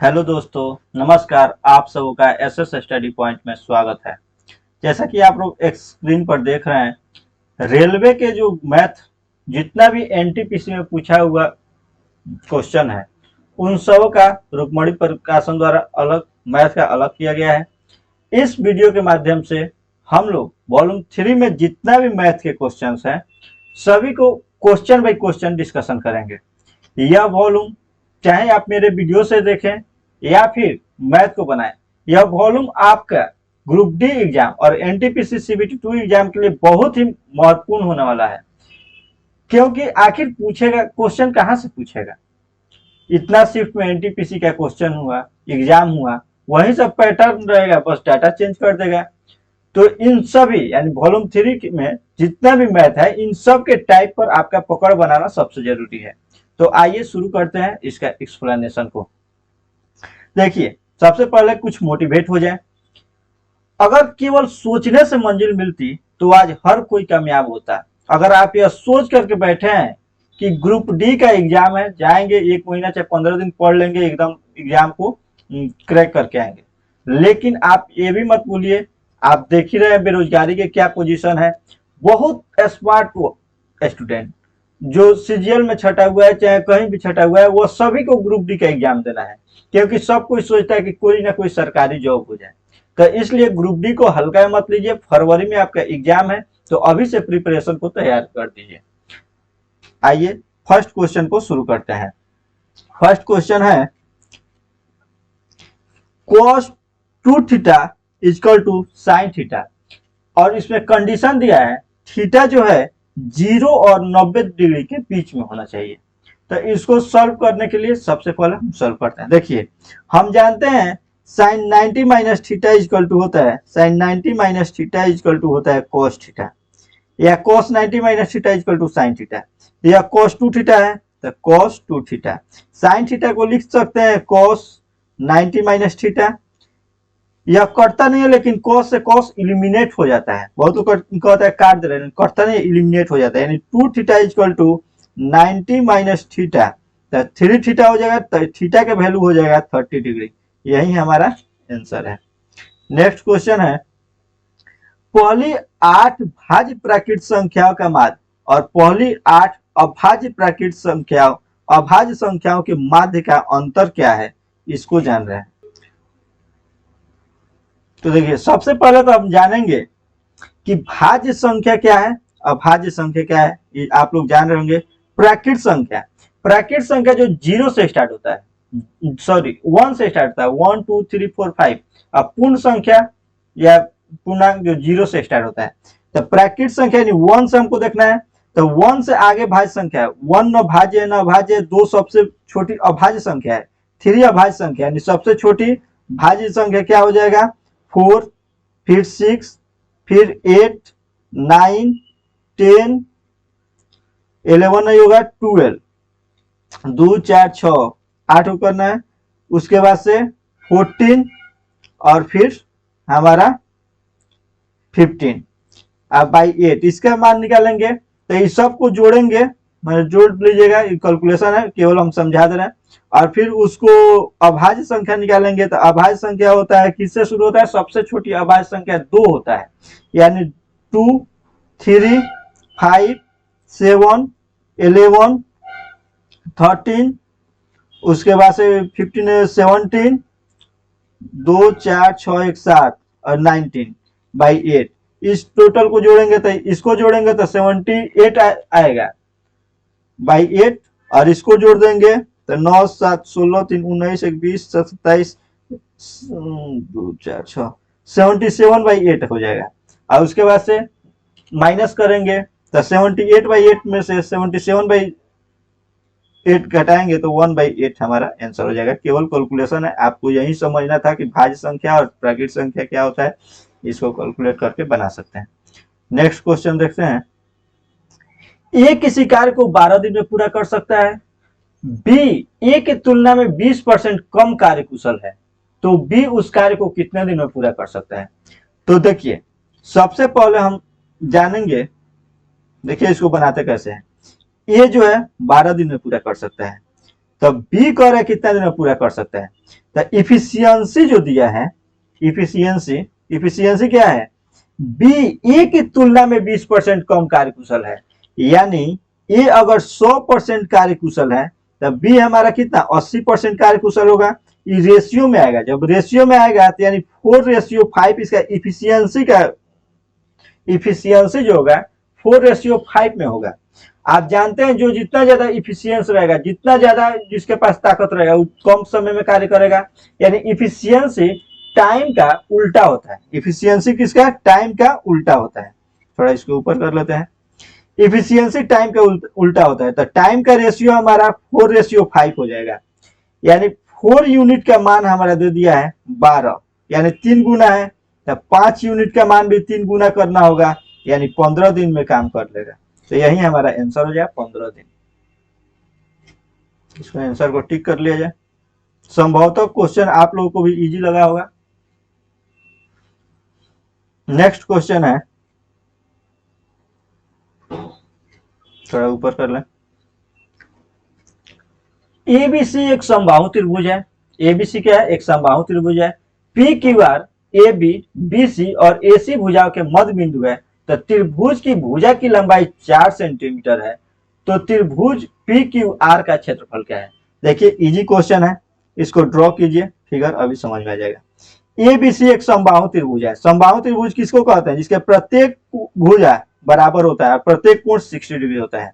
Hello दोस्तों, नमस्कार। आप सबों का एसएस स्टडी पॉइंट में स्वागत है। जैसा कि आप लोग एक स्क्रीन पर देख रहे हैं, रेलवे के जो मैथ जितना भी एनटीपीसी में पूछा हुआ क्वेश्चन है, उन सब का रुक्मणी प्रकाशन द्वारा अलग मैथ का अलग किया गया है। इस वीडियो के माध्यम से हम लोग वॉल्यूम 3 में जितना भी मैथ के क्वेश्चन हैं, सभी को क्वेश्चन बाई क्वेश्चन डिस्कशन करेंगे। यह वॉल्यूम चाहे आप मेरे वीडियो से देखें या फिर मैथ को बनाएं, यह वॉल्यूम आपका ग्रुप डी एग्जाम और एनटीपीसी सीबीटी 2 एग्जाम के लिए बहुत ही महत्वपूर्ण होने वाला है। क्योंकि आखिर पूछेगा क्वेश्चन कहां से पूछेगा, इतना शिफ्ट में एनटीपीसी का क्वेश्चन हुआ, एग्जाम हुआ, वही सब पैटर्न रहेगा, बस डाटा चेंज कर देगा। तो इन सभी यानी वॉल्यूम 3 में जितना भी मैथ है, इन सब के टाइप पर आपका पकड़ बनाना सबसे जरूरी है। तो आइए शुरू करते हैं इसका एक्सप्लेनेशन को। देखिए, सबसे पहले कुछ मोटिवेट हो जाए। अगर केवल सोचने से मंजिल मिलती तो आज हर कोई कामयाब होता। अगर आप यह सोच करके बैठे हैं कि ग्रुप डी का एग्जाम है, जाएंगे 1 महीना चाहे 15 दिन पढ़ लेंगे, एकदम एग्जाम को क्रैक करके आएंगे, लेकिन आप ये भी मत भूलिए, आप देख ही रहे हैं बेरोजगारी के क्या पोजीशन है। बहुत स्मार्ट स्टूडेंट जो सीजीएल में छटा हुआ है, चाहे कहीं भी छटा हुआ है, वो सभी को ग्रुप डी का एग्जाम देना है, क्योंकि सब कोई सोचता है कि कोई ना कोई सरकारी जॉब हो जाए। तो इसलिए ग्रुप डी को हल्का मत लीजिए। फरवरी में आपका एग्जाम है, तो अभी से प्रिपरेशन को तैयार कर दीजिए। आइए फर्स्ट क्वेश्चन को शुरू करते हैं। फर्स्ट क्वेश्चन है cos 2 theta equal to sine theta, और इसमें कंडीशन दिया है थीटा जो है 0 और 90 डिग्री के बीच में होना चाहिए। तो इसको सॉल्व करने के लिए सबसे पहले हम सॉल्व करते हैं। देखिए, हम जानते हैं sine 90 minus theta equal to होता है, sine 90 minus theta equal to होता है कॉस थीटा, या cos 90 minus theta equal to sine theta, या कॉस 2 थीटा है तो कॉस 2 थीटा। साइन थीटा को लिख सकते हैं कॉस 90 माइनस थीटा। यह कटता नहीं है, लेकिन कॉस से कॉस इलिमिनेट हो जाता है। बहुत लोग कहता है काट दे रहे हैं, कटता नहीं, इलिमिनेट हो जाता है। यानी 2 theta equal to 90 minus theta, तो 3 थीटा हो जाएगा, तो थीटा का वैल्यू हो जाएगा 30 डिग्री। यही हमारा आंसर है। नेक्स्ट क्वेश्चन है, पहली 8 भाज्य प्राकृत संख्याओं का माध्य और पहली 8 अभाज्य प्राकृत संख्याओं के माध्य का अंतर क्या है, इसको जान रहे हैं। तो देखिए, सबसे पहले तो हम जानेंगे कि भाज्य संख्या क्या है, अभाज्य संख्या क्या है। ये आप लोग जान रहे होंगे। प्राकृत संख्या जो 0 से स्टार्ट होता है, सॉरी 1 से स्टार्ट होता है, 1 2 3 4 5। अब पूर्ण संख्या या पूर्णांक जो 0 से स्टार्ट होता है, तो प्राकृत संख्या यानी 1 से हमको देखना है। तो 1 से आगे भाज्य संख्या है, 1 न भाज्य न अभाज्य, 2 सबसे छोटी अभाज्य संख्या है, 3 अभाज्य संख्या यानी सबसे छोटी भाज्य संख्या क्या हो जाएगा, 4, फिर 6, फिर 8, 9, 10, 11 नहीं होगा, 12, 2 4 6 8 को करना है। उसके बाद से 14 और फिर हमारा 15। अब बाई 8 इसका मान निकालेंगे, तो इस सब को जोड़ेंगे, मतलब जोड़ लीजिएगा, कैलकुलेशन है, केवल हम समझा दे रहे हैं। और फिर उसको अभाज्य संख्या निकालेंगे, तो अभाज्य संख्या होता है किससे शुरू होता है, सबसे छोटी अभाज्य संख्या 2 होता है, यानी 2 3 5 7 11 13, उसके बाद से 15 17, 2 4 6 1 7 और 19 बाई 8। इस टोटल को जोड़ेंगे तो इसको जोड़ेंगे तो 78 आएगा बाई 8, और इसको जोड़ देंगे तो 9 7 16 3 19 1 20 27 2 4 6 77 बाई 8 हो जाएगा। और उसके बाद से माइनस करेंगे तो 78 बाई 8 में से 77 बाई 8 घटाएंगे तो 1 बाई 8 हमारा आंसर हो जाएगा। केवल कैलकुलेशन है, आपको यही समझना था कि भाज्य संख्या और प्राकृत संख्या क्या होता है, इसको कैलकुलेट करके बना सकते हैं। नेक्स्ट क्वेश्चन देखते हैं, ए किसी कार्य को 12 दिन में पूरा कर सकता है, बी ए की तुलना में 20% कम कार्य कुशल है, तो बी उस कार्य को कितने दिन में पूरा कर सकता है। तो देखिए, सबसे पहले हम जानेंगे, देखिए इसको बनाते कैसे हैं। ये जो है 12 दिन में पूरा कर सकता है, तो बी कह रहा है कितना दिन में पूरा कर सकता है। तो इफिशियंसी जो दिया है, इफिशियंसी क्या है, बी ए की तुलना में 20% कम कार्यकुशल है। यानी ए अगर 100% कार्यकुशल है तो बी हमारा कितना 80% कार्यकुशल होगा। ये रेशियो में आएगा, जब रेशियो में आएगा तो यानी 4:5 इसका इफिशियंसी जो होगा 4:5 में होगा। आप जानते हैं जो जितना ज्यादा इफिशियंस रहेगा, जितना ज्यादा जिसके पास ताकत रहेगा वो कम समय में कार्य करेगा। यानी इफिशियंसी टाइम का उल्टा होता है। इफिशियंसी किसका, टाइम का उल्टा होता है। थोड़ा इसको ऊपर कर लेते हैं। इफिशियंसी टाइम का उल्टा होता है, तो टाइम का रेशियो हमारा 4:5 हो जाएगा। यानी 4 यूनिट का मान हमारा दे दिया है 12, यानी 3 गुना है, तो 5 यूनिट का मान भी 3 गुना करना होगा, यानी 15 दिन में काम कर लेगा। तो यही हमारा आंसर हो जाए 15 दिन। इसको आंसर को टिक कर लिया जाए। संभवतः क्वेश्चन आप लोगों को भी इजी लगा होगा। नेक्स्ट क्वेश्चन है, थोड़ा ऊपर कर लें। एबीसी एक समबाहु त्रिभुज है। एबीसी क्या है, एक समबाहु त्रिभुज है। P Q R A B B C और ए सी भुजाओं के मध्य बिंदु है। तो त्रिभुज की भुजा की लंबाई 4 सेंटीमीटर है। तो त्रिभुज पी क्यू आर का क्षेत्रफल क्या है। देखिए इजी क्वेश्चन है, इसको ड्रॉ कीजिए, फिगर अभी समझ में आ जाएगा। एबीसी एक समबाहु त्रिभुज है। समबाहु त्रिभुज किसको कहते हैं, जिसके प्रत्येक भुजा बराबर होता है, प्रत्येक कोण 60 डिग्री होता है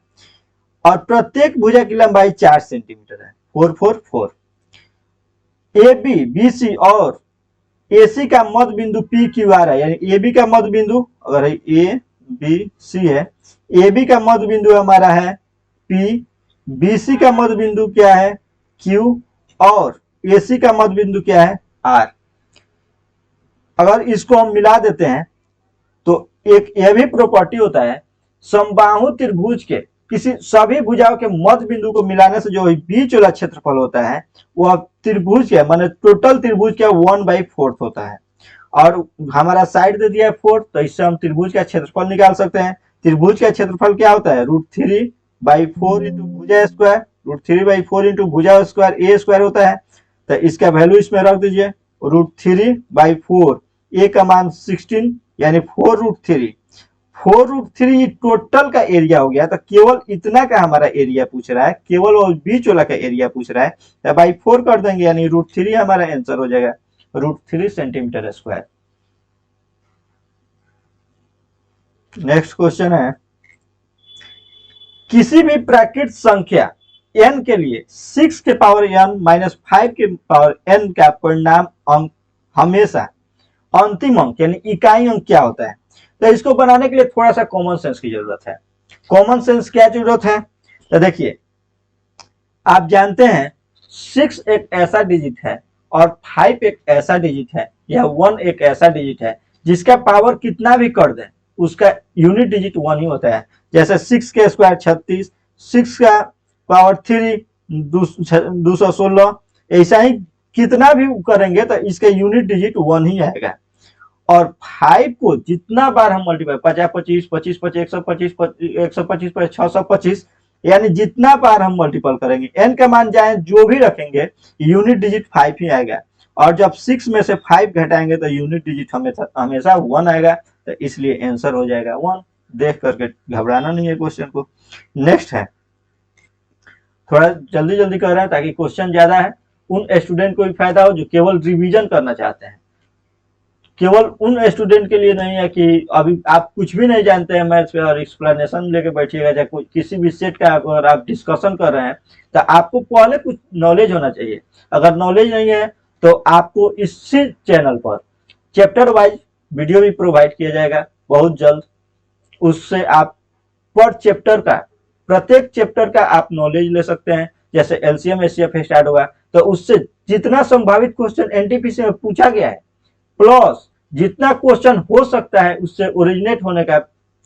और प्रत्येक भुजा की लंबाई 4 सेंटीमीटर है, 4 4 4। ए बी बी सी और ए सी का मध्य बिंदु पी क्यू आर है। यानी ए बी का मध्य बिंदु अगर ए बी सी है, ए बी का मध्य बिंदु हमारा है पी, बी सी का मध्य बिंदु क्या है क्यू और ए सी का मध्य बिंदु क्या है आर। अगर इसको हम मिला देते हैं तो एक यह भी प्रॉपर्टी होता है, समबाहु त्रिभुज के किसी सभी भुजाओं के मध्य बिंदु को मिलाने से जो बीच वाला क्षेत्रफल होता है वह त्रिभुज है, माने टोटल त्रिभुज का 1/4 होता है। और हमारा साइड दे दिया है 4, तो इससे हम त्रिभुज का क्षेत्रफल निकाल सकते हैं। त्रिभुज का क्षेत्रफल क्या होता है, √3/4 इंटू भुजा स्क्वायर, √3/4 इंटू भुजा स्क्वायर ए स्क्वायर होता है। तो इसका वैल्यू इसमें रख दीजिए, √3/4, ए का मान 16 यानी 4√3। 4√3 टोटल का एरिया हो गया। तो केवल इतना का हमारा एरिया पूछ रहा है, केवल वो बीच वाला का एरिया पूछ रहा है, तो बाई 4 कर देंगे, यानी √3 हमारा आंसर हो जाएगा, √3 सेंटीमीटर स्क्वायर। नेक्स्ट क्वेश्चन है, किसी भी प्राकृत संख्या n के लिए 6 के पावर n माइनस 5 के पावर n का परिणाम अंक हमेशा अंतिम अंक यानी इकाई अंक क्या होता है। तो इसको बनाने के लिए थोड़ा सा कॉमन सेंस की जरूरत है। कॉमन सेंस क्या जरूरत है, तो देखिए आप जानते हैं 6 एक ऐसा डिजिट है और 5 एक ऐसा डिजिट है या 1 एक ऐसा डिजिट है जिसका पावर कितना भी कर दें उसका यूनिट डिजिट 1 ही होता है। जैसे 6 के स्क्वायर 36, 6 का पावर 3 216, ऐसा ही कितना भी करेंगे तो इसका यूनिट डिजिट 1 ही आएगा। और 5 को जितना बार हम मल्टीप्लाई 50 25 25 25 125 125 625 यानी जितना बार हम मल्टीपल करेंगे n का मान जाए जो भी रखेंगे यूनिट डिजिट 5 ही आएगा। और जब 6 में से 5 घटाएंगे तो यूनिट डिजिट हमेशा 1 आएगा। तो इसलिए आंसर हो जाएगा 1। देख करके घबराना नहीं है क्वेश्चन को। नेक्स्ट है, थोड़ा जल्दी जल्दी कर रहे हैं ताकि क्वेश्चन ज्यादा है, उन स्टूडेंट को भी फायदा हो जो केवल रिवीजन करना चाहते हैं। केवल उन स्टूडेंट के लिए नहीं है कि अभी आप कुछ भी नहीं जानते हैं मैथ्स पे और एक्सप्लेनेशन लेके बैठिएगा, चाहे किसी भी सेट का अगर आप डिस्कशन कर रहे हैं तो आपको पहले कुछ नॉलेज होना चाहिए। अगर नॉलेज नहीं है तो आपको इसी चैनल पर चैप्टर वाइज वीडियो भी प्रोवाइड किया जाएगा बहुत जल्द। उससे आप पर चैप्टर का प्रत्येक चैप्टर का आप नॉलेज ले सकते हैं। जैसे एलसीएम एचसीएफ स्टार्ट होगा तो उससे जितना संभावित क्वेश्चन एनटीपीसी में पूछा गया है प्लस जितना क्वेश्चन हो सकता है उससे ओरिजिनेट होने का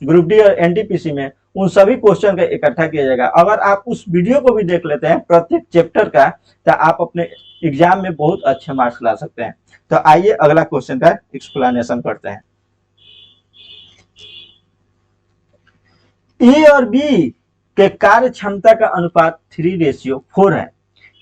ग्रुप डी और एनटीपीसी में उन सभी क्वेश्चन का इकट्ठा किया जाएगा। अगर आप उस वीडियो को भी देख लेते हैं प्रत्येक चैप्टर का तो आप अपने एग्जाम में बहुत अच्छे मार्क्स ला सकते हैं। तो आइए अगला क्वेश्चन का एक्सप्लेनेशन करते हैं। ए और बी के कार्य क्षमता का अनुपात 3:4 है।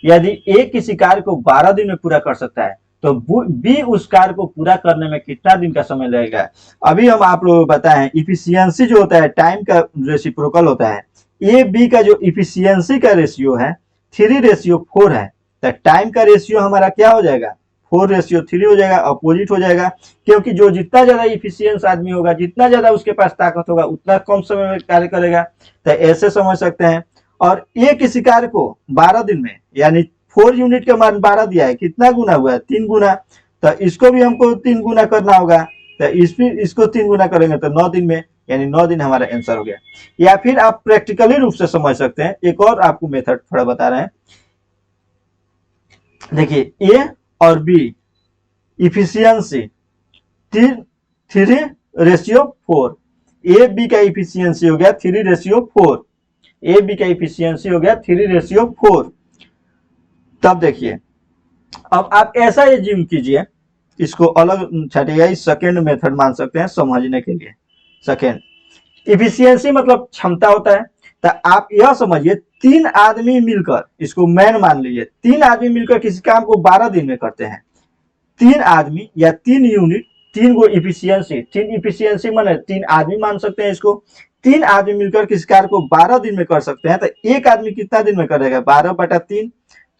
यदि ए किसी कार्य को 12 दिन में पूरा कर सकता है तो बी उस कार्य को पूरा करने में कितना दिन का समय लगेगा। अभी हम आप लोगों को बताएं इफिशियंसी जो होता है टाइम का रेसिप्रोकल होता है। ए बी का जो इफिशियंसी का रेशियो है 3:4 है, तो टाइम का रेशियो हमारा क्या हो जाएगा 4:3 हो जाएगा, अपोजिट हो जाएगा। क्योंकि जो जितना ज्यादा इफिशियंस आदमी होगा, जितना ज्यादा उसके पास ताकत होगा, उतना कम समय में कार्य करेगा। तो ऐसे समझ सकते हैं। और ये किसी कार्य को 12 दिन में, यानी 4 यूनिट का मान 12 दिया है, कितना गुना हुआ है 3 गुना, तो इसको भी हमको 3 गुना करना होगा। तो इसको 3 गुना करेंगे तो 9 दिन में, यानी 9 दिन हमारा आंसर हो गया। या फिर आप प्रैक्टिकली रूप से समझ सकते हैं, एक और आपको मेथड थोड़ा बता रहे हैं। देखिए ए और बी इफिशियंसी 3:4, ए बी का इफिशियंसी हो गया 3:4, ए बी का इफिशियंसी हो गया 3:4। तब देखिए, अब आप ऐसा एज्यूम कीजिए, इसको अलग छटिएगा, इस सेकेंड मेथड मान सकते हैं समझने के लिए। सेकेंड इफिशियंसी मतलब क्षमता होता है। तो आप यह समझिए 3 आदमी मिलकर, इसको मैन मान लीजिए, 3 आदमी मिलकर किसी काम को 12 दिन में करते हैं। 3 आदमी या 3 यूनिट, 3 गो इफिशियंसी, 3 इफिशियंसी माने 3 आदमी मान सकते हैं इसको। 3 आदमी मिलकर किसी कार्य को 12 दिन में कर सकते हैं। तो एक आदमी कितना दिन में करेगा 12/3,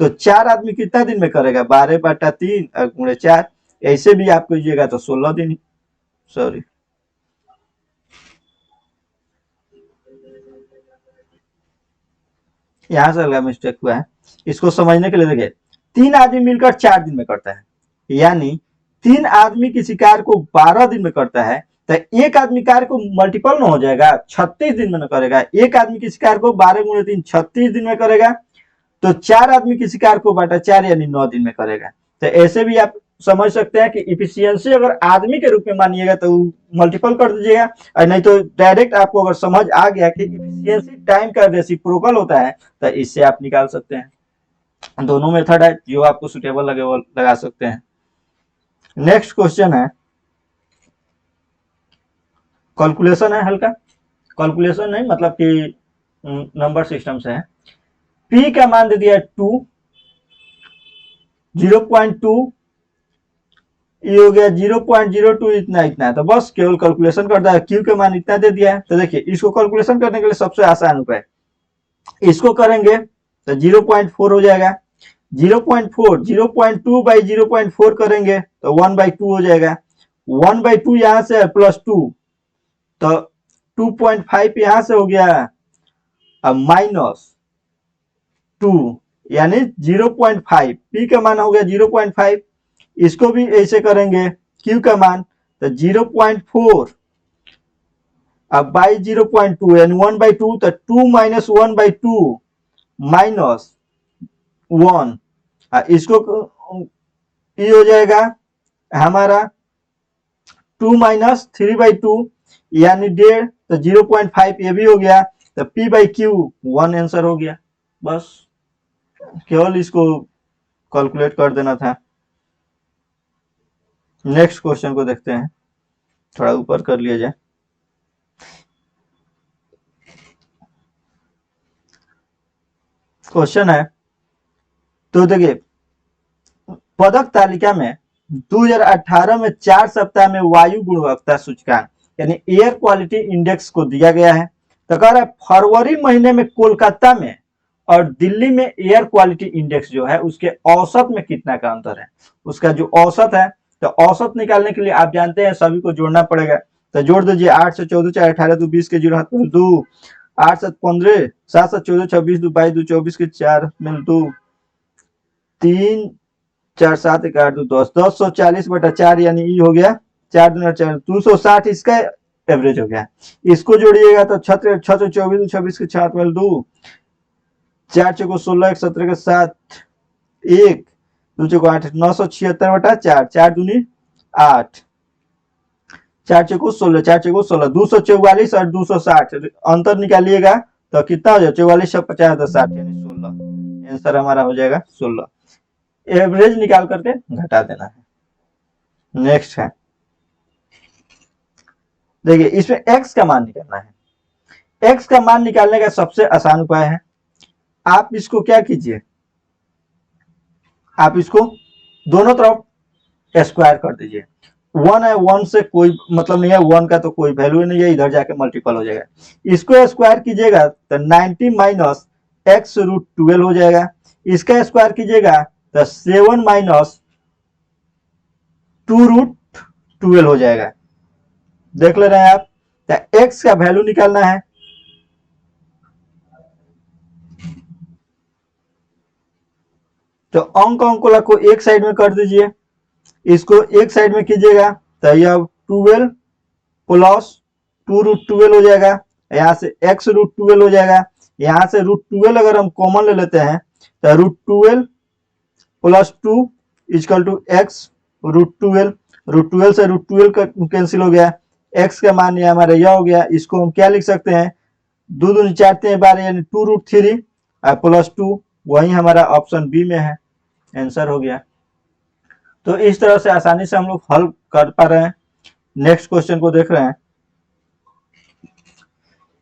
तो 4 आदमी कितना दिन में करेगा 12/3 गुणे 4, ऐसे भी आप कीजिएगा तो 16 दिन। सॉरी, यहां से अलग मिस्टेक हुआ है, इसको समझने के लिए देखिए 3 आदमी मिलकर 4 दिन में करता है, यानी 3 आदमी किसी कार्य को 12 दिन में करता है। तो एक आदमी कार्य को मल्टीपल में हो जाएगा, 36 दिन में न करेगा। एक आदमी किसी कार्य को 12 गुणे 3 36 दिन में करेगा। तो 4 आदमी किसी कार्य को बांटा 4 यानी 9 दिन में करेगा। तो ऐसे भी आप समझ सकते हैं कि इफिशियंसी अगर आदमी के रूप में मानिएगा तो मल्टीपल कर दीजिएगा, और नहीं तो डायरेक्ट आपको अगर समझ आ गया कि इफिशियंसी टाइम का रेसिप्रोकल होता है तो इससे आप निकाल सकते हैं। दोनों मेथड है, जो आपको सुटेबल लगे वो लगा सकते हैं। नेक्स्ट क्वेश्चन है, कैलकुलेशन है हल्का, कैलकुलेशन नहीं मतलब कि नंबर सिस्टम से है। पी का मान दे दिया 2, 0.2, ये हो गया 0.02, इतना इतना है। तो बस केवल कैलकुलेशन कर दिया, क्यू के मान इतना दे दिया है। तो देखिए इसको कैलकुलेशन करने के लिए सबसे आसान उपाय, इसको करेंगे तो 0.4 हो जाएगा। 0.4 0.2/0.4 करेंगे तो 1/2 हो जाएगा। 1/2 यहां से प्लस 2, तो 2.5 यहां से हो गया, अब -2, यानी 0.5। पी का मान हो गया 0.5। इसको भी ऐसे करेंगे, क्यू का मान तो 0.4 अब बाई 0.2 यानी 1/2, तो 2 - 1/2 -1, इसको ये हो जाएगा हमारा 2 - 3/2 यानी 1.5, तो 0.5 ये भी हो गया। तो P/Q 1 आंसर हो गया। बस केवल इसको कैलकुलेट कर देना था। नेक्स्ट क्वेश्चन को देखते हैं, थोड़ा ऊपर कर लिया जाए। क्वेश्चन है, तो देखिए पदक तालिका में 2018 में 4 सप्ताह में वायु गुणवत्ता सूचकांक यानी एयर क्वालिटी इंडेक्स को दिया गया है। तो कह रहा है फरवरी महीने में कोलकाता में और दिल्ली में एयर क्वालिटी इंडेक्स जो है उसके औसत में कितना का अंतर है। उसका जो औसत है, तो औसत निकालने के लिए आप जानते हैं सभी को जोड़ना पड़ेगा। तो जोड़ दीजिए 8 से 14 4 18 2 20 के 0 2, 8 7 15, 7 7 14 26 2 22 2 24 के 4 मिल 2, 3 4 7 1 8 2 10, 1040/4 यानी ई हो गया 4 दूना 4 260, इसका एवरेज हो गया। इसको जोड़िएगा तो 6 6 24 26 के 7 मिल 2, 4 चौको 16 1 17 के 7 1 2 चौको 8 976/4, 4 दूनी 8, 4 चौको 16 4 चौको 16 244 और 260 अंतर निकालिएगा तो कितना हो जाएगा 44 + 50 तो 60 यानी 16, आंसर हमारा हो जाएगा 16। एवरेज निकाल करके घटा देना है। नेक्स्ट है, देखिए इसमें x का मान निकालना है। x का मान निकालने का सबसे आसान उपाय है, आप इसको क्या कीजिए आप इसको दोनों तरफ स्क्वायर कर दीजिए। 1 है, 1 से कोई मतलब नहीं है, 1 का तो कोई वैल्यू नहीं है, इधर जाके मल्टीपल हो जाएगा। इसको स्क्वायर कीजिएगा तो 90 माइनस एक्स रूट 12 हो जाएगा। इसका स्क्वायर कीजिएगा तो 7 माइनस 2 रूट 12 हो जाएगा। देख ले रहे हैं आप, तो एक्स का वैल्यू निकालना है। तो अंकोला को एक साइड में कर दीजिए, इसको एक साइड में कीजिएगा तो यह 12 प्लस 2 रूट 12 हो जाएगा। यहाँ से एक्स रूट 12 हो जाएगा। यहाँ से रूट 12 अगर हम कॉमन ले लेते हैं तो root 12 plus 2 equal to x root 12। Root 12 से रूट 12 कैंसिल हो गया। एक्स का मान ये हमारा यह हो गया। इसको हम क्या लिख सकते हैं, 2 दूनी 4 3 12 यानी 2 रूट 3 प्लस 2, वही हमारा ऑप्शन बी में है, आंसर हो गया। तो इस तरह से आसानी से हम लोग हल कर पा रहे हैं। नेक्स्ट क्वेश्चन को देख रहे हैं।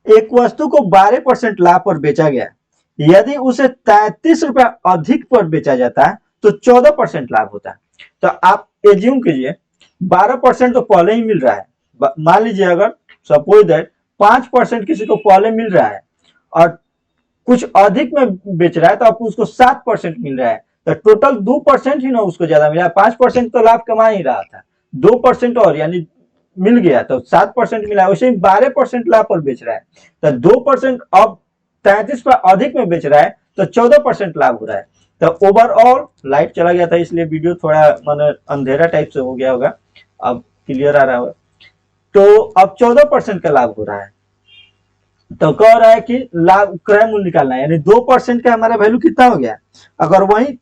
एक वस्तु को 12% लाभ पर बेचा गया, यदि उसे 33 रुपया अधिक पर बेचा जाता है तो 14% लाभ होता है। तो आप एज्यूम कीजिए 12% तो पहले ही मिल रहा है। मान लीजिए अगर सपोज दैट 5% किसी को पहले मिल रहा है और कुछ अधिक में बेच रहा है तो आपको उसको 7% मिल रहा है, तो टोटल 2% ही ना उसको ज्यादा मिला। 5% तो लाभ कमा ही रहा था, 2% और यानी मिल गया तो 7% मिला। वैसे ही 12% लाभ पर बेच रहा है तो 2% अब 33 पर अधिक में बेच रहा है तो 14% लाभ हो रहा है। तो ओवरऑल लाइट चला गया था इसलिए वीडियो थोड़ा माने अंधेरा टाइप से हो गया होगा, अब क्लियर आ रहा होगा। तो अब 14% का लाभ हो रहा है। तो कह रहा है कि लाभ क्रय मूल्य निकालना है, यानी 2% का हमारा वैल्यू कितना हो गया। अगर वही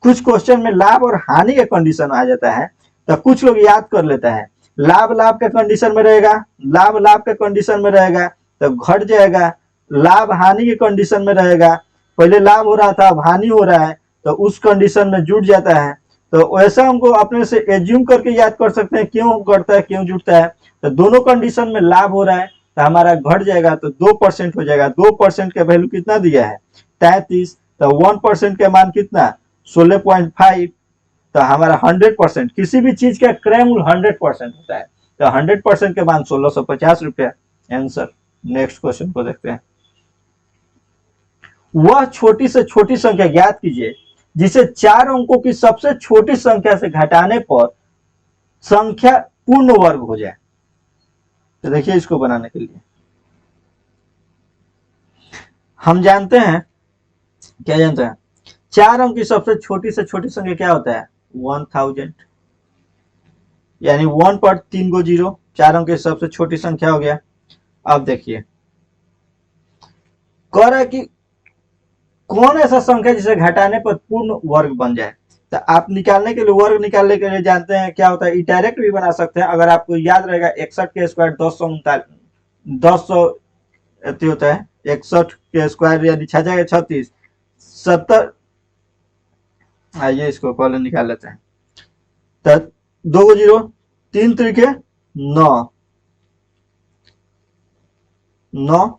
कुछ क्वेश्चन में लाभ और हानि का कंडीशन आ जाता है तो कुछ लोग याद कर लेता है, लाभ लाभ के कंडीशन में रहेगा, लाभ लाभ के कंडीशन में रहेगा तो घट जाएगा, लाभ हानि के कंडीशन में रहेगा, पहले लाभ हो रहा था अब हानि हो रहा है तो उस कंडीशन में जुट जाता है। तो वैसा हमको अपने से एज्यूम करके याद कर सकते हैं क्यों करता है, क्यों जुटता है। तो दोनों कंडीशन में लाभ हो रहा है तो हमारा घट जाएगा तो 2% हो जाएगा। 2% का वैल्यू कितना दिया है 33, तो 1% का मान कितना 16.5, तो हमारा 100%, किसी भी चीज का क्रय मूल्य 100% होता है तो 100% के मान 1650 रुपया, आंसर। नेक्स्ट क्वेश्चन को देखते हैं। वह छोटी से छोटी संख्या ज्ञात कीजिए जिसे 4 अंकों की सबसे छोटी संख्या से घटाने पर संख्या पूर्ण वर्ग हो जाए। तो देखिए इसको बनाने के लिए हम जानते हैं, क्या जानते हैं, 4 अंक की सबसे छोटी से छोटी संख्या क्या होता है 1000, यानी 1 पर 3 गो 0, 4 अंक की सबसे छोटी संख्या हो गया। अब देखिए कह रहा है कि कौन ऐसा संख्या जिसे घटाने पर पूर्ण वर्ग बन जाए। तो आप निकालने के लिए, वर्ग निकालने के लिए जानते हैं क्या होता है, इनडायरेक्ट भी बना सकते हैं। अगर आपको याद रहेगा 61 के स्क्वायर 10 होता है, 61 के स्क्वायर यानी 6 जाएगा 36, 70। आइए इसको पहले निकाल लेते हैं। तो 2 गो 0, 3 3 9, 9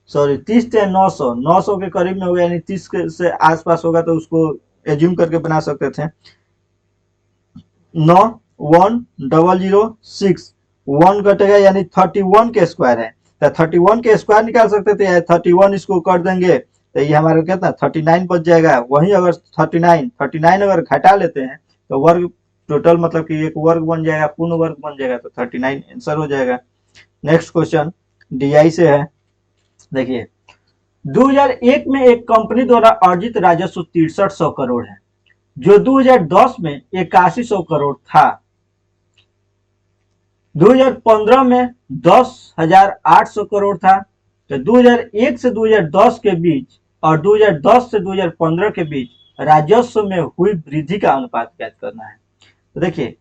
सॉरी 30 थे 900, 900 के करीब में होगा, यानी 30 के से आसपास होगा तो उसको एज्यूम करके बना सकते थे। 9 1 0 0 6, 1 घटेगा यानी 31 के स्क्वायर है, तो 31 के स्क्वायर निकाल सकते थे। 31 इसको कर देंगे तो ये हमारा कितना 39 बच जाएगा। वहीं अगर 39 अगर घटा लेते हैं तो वर्ग टोटल मतलब कि एक वर्ग बन जाएगा, पूर्ण वर्ग बन जाएगा, तो 39 आंसर हो जाएगा। नेक्स्ट क्वेश्चन डीआई से है। देखिए 2001 में एक कंपनी द्वारा अर्जित राजस्व 6300 करोड़ है, जो 2010 में 8100 करोड़ था। 2015 में 10,800 करोड़ था। तो 2001 से 2010 के बीच और 2010 से 2015 के बीच राजस्व में हुई वृद्धि का अनुपात ज्ञात करना है। तो देखिए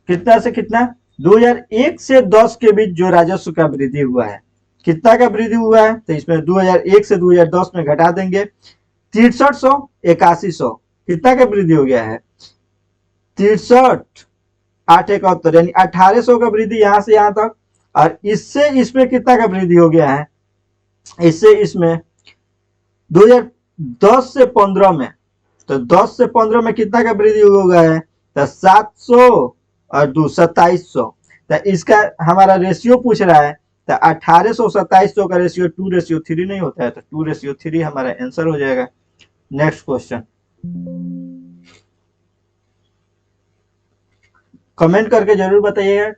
कितना से कितना, 2001 से 10 के बीच जो राजस्व का वृद्धि हुआ है, कितना का वृद्धि हुआ है, तो इसमें 2001 से 2010 में घटा देंगे 6300 8100, कितना का वृद्धि हो गया है 63 8 71, यानी 1800 का वृद्धि यहां से यहां तक। और इससे इसमें कितना का वृद्धि हो गया है, इससे इसमें 2010 से 15 में तो 10 से 15 में कितना का वृद्धि हो गया है? तो 700 और 2700। तो इसका हमारा रेशियो पूछ रहा है, तो 1800 2700 का रेशियो 2:3 नहीं होता है, तो 2:3 हमारा आंसर हो जाएगा। नेक्स्ट क्वेश्चन, कमेंट करके जरूर बताइएगा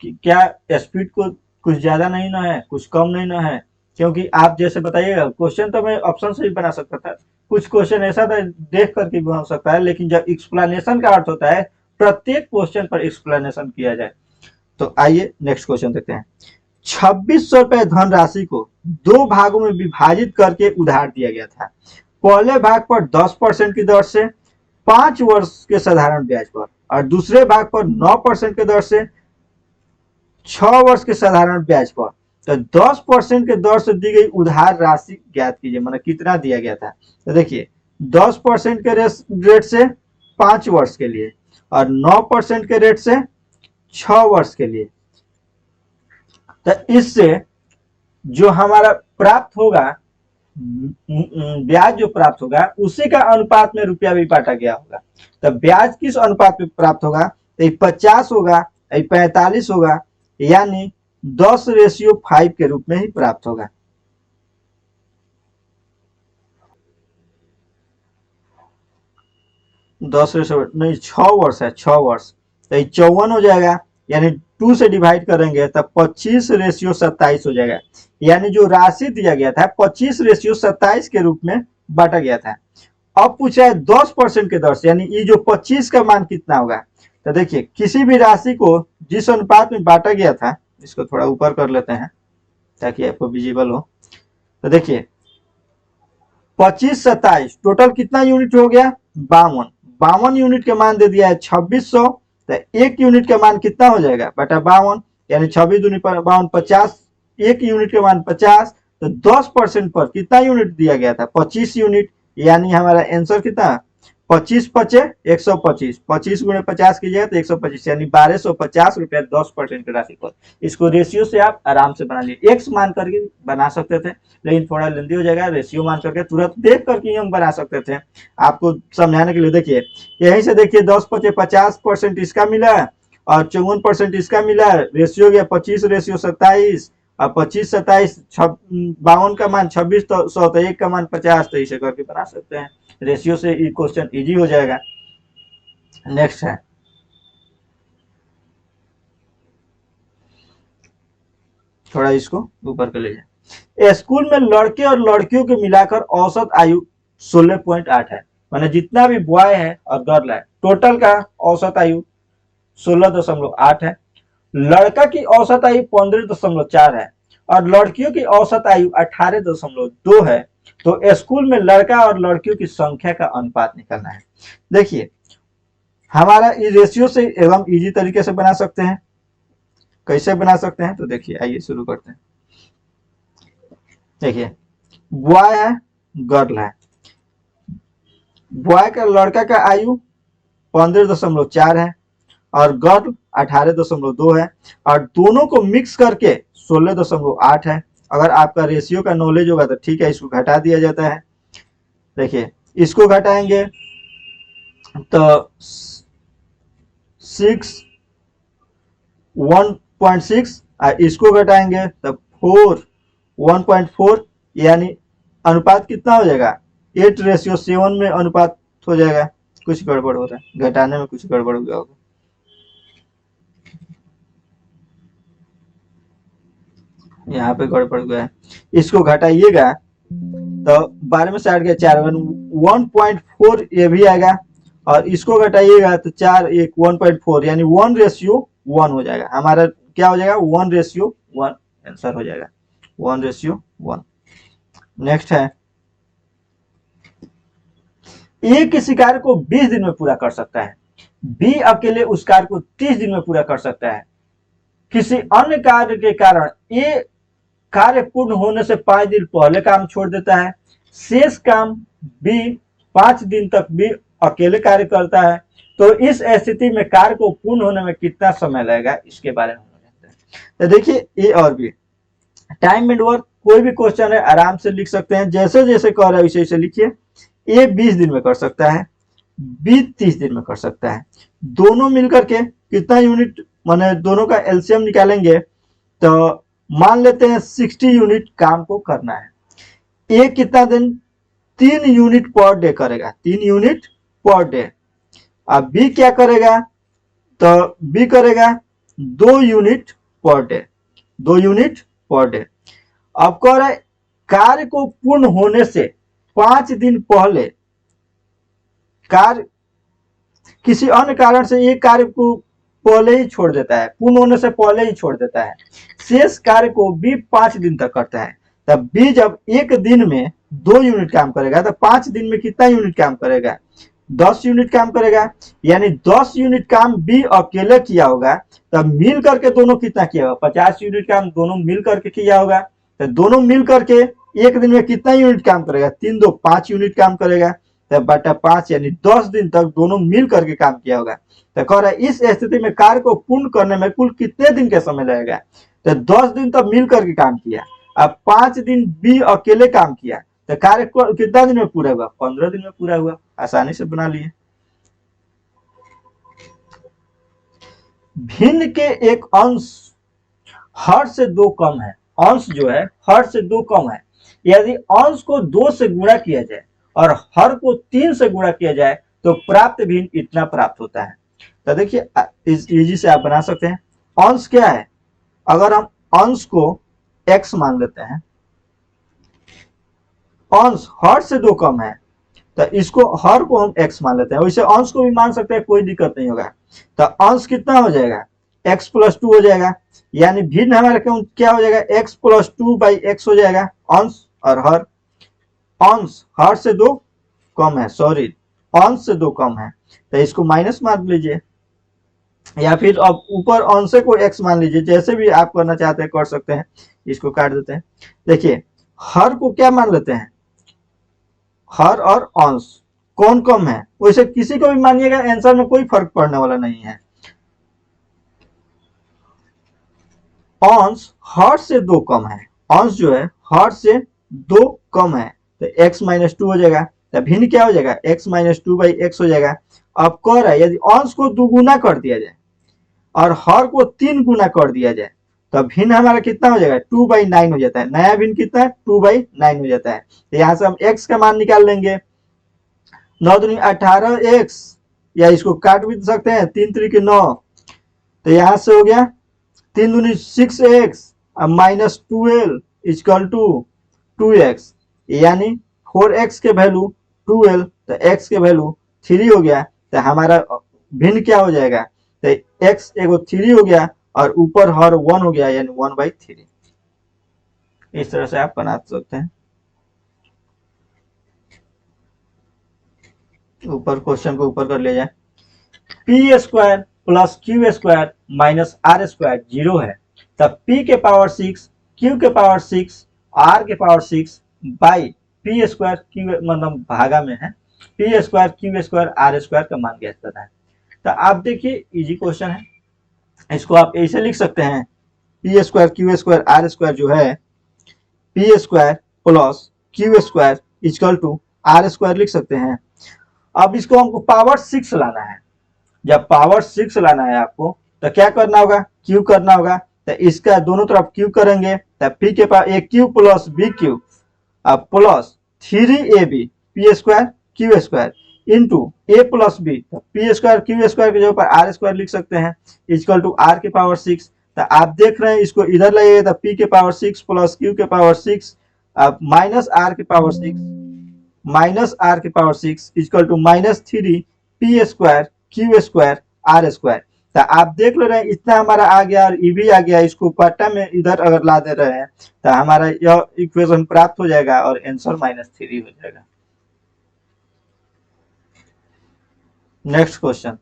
कि क्या स्पीड को कुछ ज्यादा नहीं ना है, कुछ कम नहीं ना है, क्योंकि आप जैसे बताइएगा क्वेश्चन तो मैं ऑप्शन से ही बना सकता था, कुछ क्वेश्चन ऐसा था देख करके भी हो सकता है, लेकिन जब एक्सप्लेनेशन का अर्थ होता है प्रत्येक क्वेश्चन पर एक्सप्लेनेशन किया जाए। तो आइए नेक्स्ट क्वेश्चन देखते हैं। 2600 रुपए धनराशि को दो भागों में विभाजित करके उधार दिया गया था। पहले भाग पर 10% की दर से 5 वर्ष के साधारण ब्याज पर और दूसरे भाग पर 9% के दर से 6 वर्ष के साधारण ब्याज पर। तो 10% के दर से दी गई उधार राशि ज्ञात कीजिए, मतलब कितना दिया गया था। तो देखिए 10% के रेट से 5 वर्ष के लिए और 9% के रेट से 6 वर्ष के लिए। तो इससे जो हमारा प्राप्त होगा ब्याज जो प्राप्त होगा उसी का अनुपात में रुपया भी बांटा गया होगा। तो ब्याज किस अनुपात में प्राप्त होगा? तो 50 होगा, 45 होगा, यानी 10:5 के रूप में ही प्राप्त होगा। दस रेशियो नहीं, 6 वर्ष है, 6 वर्ष, तो 54 हो जाएगा, यानी 2 से डिवाइड करेंगे तब 25:27 हो जाएगा। यानी जो राशि दिया गया था 25:27 के रूप में बांटा गया था। अब पूछा है 10% के दर से, यानी ये जो 25 का मान कितना होगा। तो देखिए किसी भी राशि को जिस अनुपात में बांटा गया था, इसको थोड़ा ऊपर कर लेते हैं ताकि आपको विजिबल हो। तो देखिए 25:27 टोटल कितना यूनिट हो गया? 52। 52 यूनिट के मान दे दिया है 2600, तो 1 यूनिट का मान कितना हो जाएगा? बटा 52, यानी 26 दूनी 52 50, 1 यूनिट के मान 50। तो 10% पर कितना यूनिट दिया गया था? 25 यूनिट, यानी हमारा आंसर कितना? 25 पचे 125, 25 गुणे 50 कीजिएगा तो 125, यानी 1250 रुपया 10% की राशि पर। इसको रेशियो से आप आराम से बना लिए, एक्स मान करके बना सकते थे, लेकिन थोड़ा लेंदी हो जाएगा। रेशियो मान करके तुरंत देख करके हम बना सकते थे, आपको समझाने के लिए। देखिए यहीं से देखिए 10 पचे 50% इसका मिला और 54% इसका मिला, रेशियो गया 25:27 और 25:27 52 का मान 2600 तो 1 का मान 50, तो इसे करके बना सकते हैं। रेशियो से क्वेश्चन इजी हो जाएगा। नेक्स्ट है, थोड़ा इसको ऊपर कर लीजिए। स्कूल में लड़के और लड़कियों के मिलाकर औसत आयु 16.8 है, माने जितना भी बॉय है और गर्ल है टोटल का औसत आयु 16.8 है। लड़का की औसत आयु 15.4 है और लड़कियों की औसत आयु 18.2 है। तो स्कूल में लड़का और लड़कियों की संख्या का अनुपात निकालना है। देखिए हमारा इस रेशियो से एवं इजी तरीके से बना सकते हैं। कैसे बना सकते हैं? तो देखिए आइए शुरू करते हैं। देखिए बॉय है, गर्ल है। बॉय का लड़का का आयु 15.4 है और गर्ल 18.2 है और दोनों को मिक्स करके 16.8 है। अगर आपका रेशियो का नॉलेज होगा तो ठीक है, इसको घटा दिया जाता है। देखिए इसको घटाएंगे तो 1.6, इसको घटाएंगे तो 1.4, यानी अनुपात कितना हो जाएगा? 8:7 में अनुपात हो जाएगा। कुछ गड़बड़ हो रहा है, घटाने में कुछ गड़बड़ हो गया होगा। यहाँ पे गड़बड़ गया है, इसको घटाइएगा तो 12 में से 8 गया 4, 1.4 ये भी आएगा और इसको घटाइएगा तो 4 1 1.4, यानी 1:1 हो जाएगा। हमारा क्या हो जाएगा? 1:1 आंसर हो जाएगा, 1:1। नेक्स्ट है, ए किसी कार्य को 20 दिन में पूरा कर सकता है, बी अकेले उस कार्य को 30 दिन में पूरा कर सकता है। किसी अन्य कार्य के कारण ए कार्य पूर्ण होने से 5 दिन पहले काम छोड़ देता है, शेष काम बी 5 दिन तक बी अकेले कार्य करता है। तो इस स्थिति में कार्य को पूर्ण होने में कितना समय लगेगा, इसके बारे में जानते हैं। तो देखिए ए और बी, टाइम एंड वर्क, कोई भी क्वेश्चन है आराम से लिख सकते हैं, जैसे जैसे कह रहे हैं वैसे वैसे लिखिए। ए 20 दिन में कर सकता है, बी 30 दिन में कर सकता है। दोनों मिलकर के कितना यूनिट, माने दोनों का एलसीएम निकालेंगे तो मान लेते हैं 60 यूनिट काम को करना है। ए कितना दिन, 3 यूनिट पर डे करेगा, 3 यूनिट पर डे। अब बी क्या करेगा, तो बी करेगा 2 unit per day, 2 unit per day. अब कह रहा है कार्य को पूर्ण होने से 5 दिन पहले, कार्य किसी अन्य कारण से ये कार्य को पहले ही छोड़ देता है, पूर्ण होने से पहले ही छोड़ देता है, शेष कार्य को बी 5 दिन तक करता है। तब बी जब एक दिन में 2 यूनिट काम करेगा तो 5 दिन में कितना यूनिट काम करेगा, 10 यूनिट काम करेगा। यानी 10 यूनिट काम बी अकेले किया होगा, तब मिल करके दोनों कितना किया होगा, 50 यूनिट काम दोनों मिल करके किया होगा। तो दोनों मिल करके एक दिन में कितना यूनिट काम करेगा, 3 2 5 यूनिट काम करेगा, तब बटा 5 यानी 10 दिन तक दोनों मिल करके काम किया होगा। तो कह रहा है इस स्थिति में कार्य को पूर्ण करने में कुल कितने दिन का समय लगेगा, तो 10 दिन तक मिल करके काम किया, अब 5 दिन बी अकेले काम किया, तो कार्य को कितना दिन में पूरा हुआ, 15 दिन में पूरा हुआ। आसानी से बना लिए। भिन्न के एक अंश हर से 2 कम है, अंश जो है हर से 2 कम है, यदि अंश को 2 से गुणा किया जाए और हर को 3 से गुणा किया जाए तो प्राप्त भिन्न इतना प्राप्त होता है। तो देखिए इस इजी से आप बना सकते हैं। अंश क्या है, अगर हम अंश को x मान लेते हैं, अंश हर से 2 कम है तो इसको हर को हम x मान लेते हैं, वैसे अंश को भी मान सकते हैं, कोई दिक्कत नहीं होगा। तो अंश कितना हो जाएगा, x + 2 हो जाएगा, यानी भिन्न हमारा क्या हो जाएगा, x + 2/x हो जाएगा, अंश और हर। अंश हर से 2 कम है, सॉरी अंश से 2 कम है, तो इसको माइनस मान लीजिए, या फिर अब ऊपर अंश को x मान लीजिए, जैसे भी आप करना चाहते हैं कर सकते हैं। इसको काट देते हैं। देखिए हर को क्या मान लेते हैं, हर और अंश कौन कम है, वैसे किसी को भी मानिएगा, आंसर में कोई फर्क पड़ने वाला नहीं है। अंश हर से 2 कम है, अंश जो है हर से 2 कम है, तो x - 2 हो जाएगा, तो भिन्न क्या हो जाएगा, x - 2/x हो जाएगा। अब कह रहा है यदि अंश को 2 गुना कर दिया जाए और हर को 3 गुना कर दिया जाए तो भिन्न हमारा कितना हो जाएगा, 2/9 हो जाता है। नया भिन्न कितना है, 2/9 हो जाता है। तो यहाँ से हम x का मान निकाल लेंगे, 9 दूनी 18x, या इसको काट भी सकते हैं, 3 3 9, तो यहाँ से हो गया 3 दूनी 6x -12 = 2x, यानी 4x के वैल्यू 12, तो x के वैल्यू 3 हो गया। तो हमारा भिन्न क्या हो जाएगा, तो x एगो 3 हो गया और ऊपर हर 1 हो गया, यानी 1/3। इस तरह से आप बना सकते हैं। ऊपर क्वेश्चन को ऊपर कर ले जाए, p² + q² - r² 0 है, तब p के पावर 6, q के पावर 6, r के पावर 6 बाई p² q मतलब भागा में है, p² q² r² का मान ज्ञात करना है। तो आप देखिए इजी क्वेश्चन है, इसको आप ऐसे लिख सकते हैं, p² q² r² जो है p² + q² = r² लिख सकते हैं। अब इसको हमको पावर 6 लाना है, जब पावर 6 लाना है आपको तो क्या करना होगा, क्यू करना होगा, तो इसका दोनों तरफ क्यू करेंगे, तो p के power aq + bq plus 3ab p² q² into a + b, तो p² q² के ऊपर r² लिख सकते हैं, = r के पावर 6। तो आप देख रहे हैं इसको इधर लाइए तो p के पावर 6 + q के पावर 6 माइनस r के पावर 6 -r के पावर 6 = -3p² q² r²। तो आप देख ले रहे हैं इतना हमारा आ गया और ये भी आ गया, इसको पट्टा में इधर अगर ला दे रहे हैं तो हमारा यह इक्वेशन प्राप्त हो जाएगा और आंसर -3 हो जाएगा। नेक्स्ट क्वेश्चन,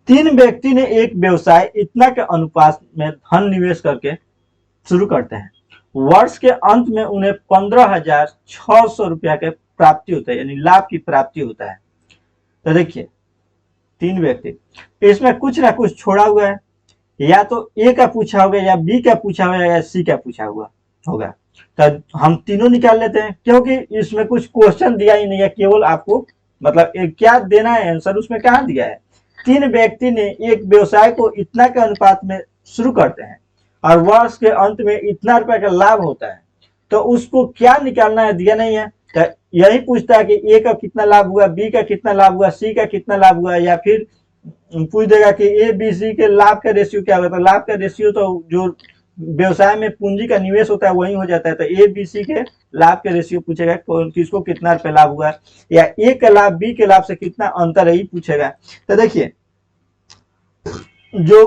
3 व्यक्ति ने एक व्यवसाय इतना के अनुपात में धन निवेश करके शुरू करते हैं, वर्ष के अंत में उन्हें 15,600 रुपया के प्राप्ति होता है, यानी लाभ की प्राप्ति होता है। तो देखिए 3 व्यक्ति, इसमें कुछ ना कुछ छोड़ा हुआ है, या तो ए का पूछा होगा, या बी का पूछा होगा, या सी का पूछा हुआ। होगा। तो हम तीनों निकाल लेते हैं, क्योंकि इसमें कुछ क्वेश्चन दिया ही नहीं है, केवल आपको मतलब क्या देना है आंसर, उसमें कहाँ दिया है। 3 व्यक्ति ने एक व्यवसाय को इतना के अनुपात में शुरू करते हैं और वर्ष के अंत में इतना रुपए का लाभ होता है, तो उसको क्या निकालना है दिया नहीं है। तो यही पूछता है कि ए का कितना लाभ हुआ, बी का कितना लाभ हुआ, सी का कितना लाभ हुआ, या फिर पूछ देगा कि ए बी सी के लाभ का रेशियो क्या होगा। तो लाभ का रेशियो तो जो व्यवसाय में पूंजी का निवेश होता है वही हो जाता है। तो ए बी सी के लाभ के रेशियो पूछेगा, किसको कितना रुपए लाभ हुआ, या ए का लाभ बी के लाभ से कितना अंतर है, ये पूछेगा। तो देखिए जो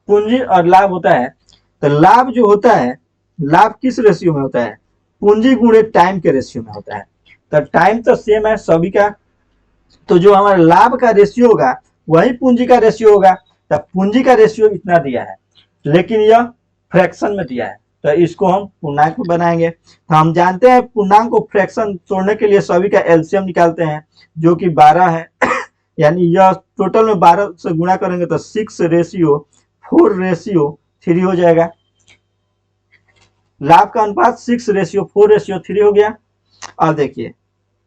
पूंजी और लाभ होता है, तो लाभ जो होता है, लाभ किस रेशियो में होता है, पूंजी गुणे टाइम के रेशियो में होता है। तो टाइम तो सेम है सभी का, तो जो हमारा लाभ का रेशियो होगा वही पूंजी का रेशियो होगा। तो पूंजी का रेशियो इतना दिया है, लेकिन यह फ्रैक्शन में दिया है, तो इसको हम पूर्णांक में बनाएंगे। तो हम जानते हैं पूर्णांक को फ्रैक्शन तोड़ने के लिए सभी का एलसीएम निकालते हैं, जो कि 12 है। यानी यह टोटल में 12 से गुणा करेंगे तो 6:4:3 हो जाएगा। लाभ का अनुपात 6:4:3 हो गया। और देखिए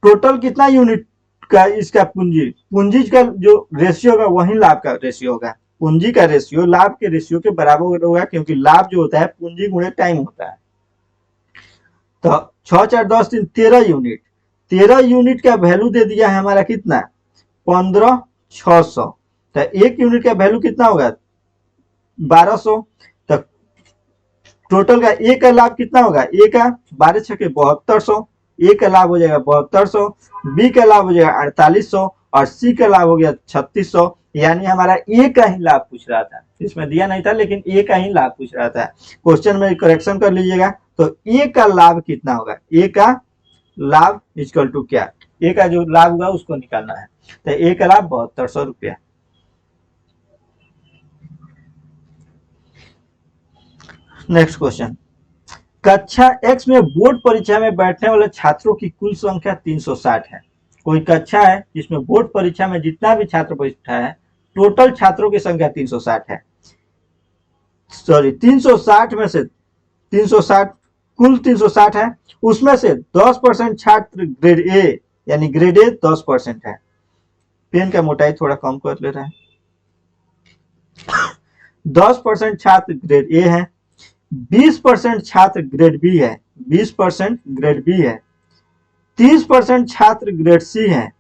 टोटल कितना यूनिट का इसका पूंजी का जो रेशियो होगा वही लाभ का रेशियो होगा। पूंजी का रेशियो लाभ के रेशियो के बराबर होगा, क्योंकि लाभ जो होता है पूंजी गुणे टाइम होता है। तो 6 4 10 3 13 यूनिट, 13 यूनिट का वैल्यू दे दिया है हमारा कितना, 15,600। तो एक यूनिट का वैल्यू कितना होगा, 1200। तो टोटल का ए का लाभ कितना होगा, ए का 12 छके 7200, ए का लाभ हो जाएगा 7200, बी का लाभ हो जाएगा 4800 और सी का लाभ हो गया 3600। यानी हमारा ए का ही लाभ पूछ रहा था, इसमें दिया नहीं था, लेकिन ए का ही लाभ पूछ रहा था। क्वेश्चन में करेक्शन कर लीजिएगा। तो ए का लाभ कितना होगा, ए का लाभ इक्वल टू क्या, ए का जो लाभ होगा उसको निकालना है। तो ए का लाभ 7200 रुपया। नेक्स्ट क्वेश्चन, कक्षा एक्स में बोर्ड परीक्षा में बैठने वाले छात्रों की कुल संख्या 360 है। कोई कक्षा है जिसमें बोर्ड परीक्षा में जितना भी छात्र बैठा है, टोटल छात्रों की संख्या 360 है। सॉरी 360 में से 360 कुल 360 है, उसमें से 10% छात्र ग्रेड ए, यानी ग्रेड ए 10% है। पेन का मोटाई थोड़ा कम कर ले रहा है। 10% छात्र ग्रेड ए है, 20% छात्र ग्रेड बी है, 20% ग्रेड बी है, 30% छात्र ग्रेड सी है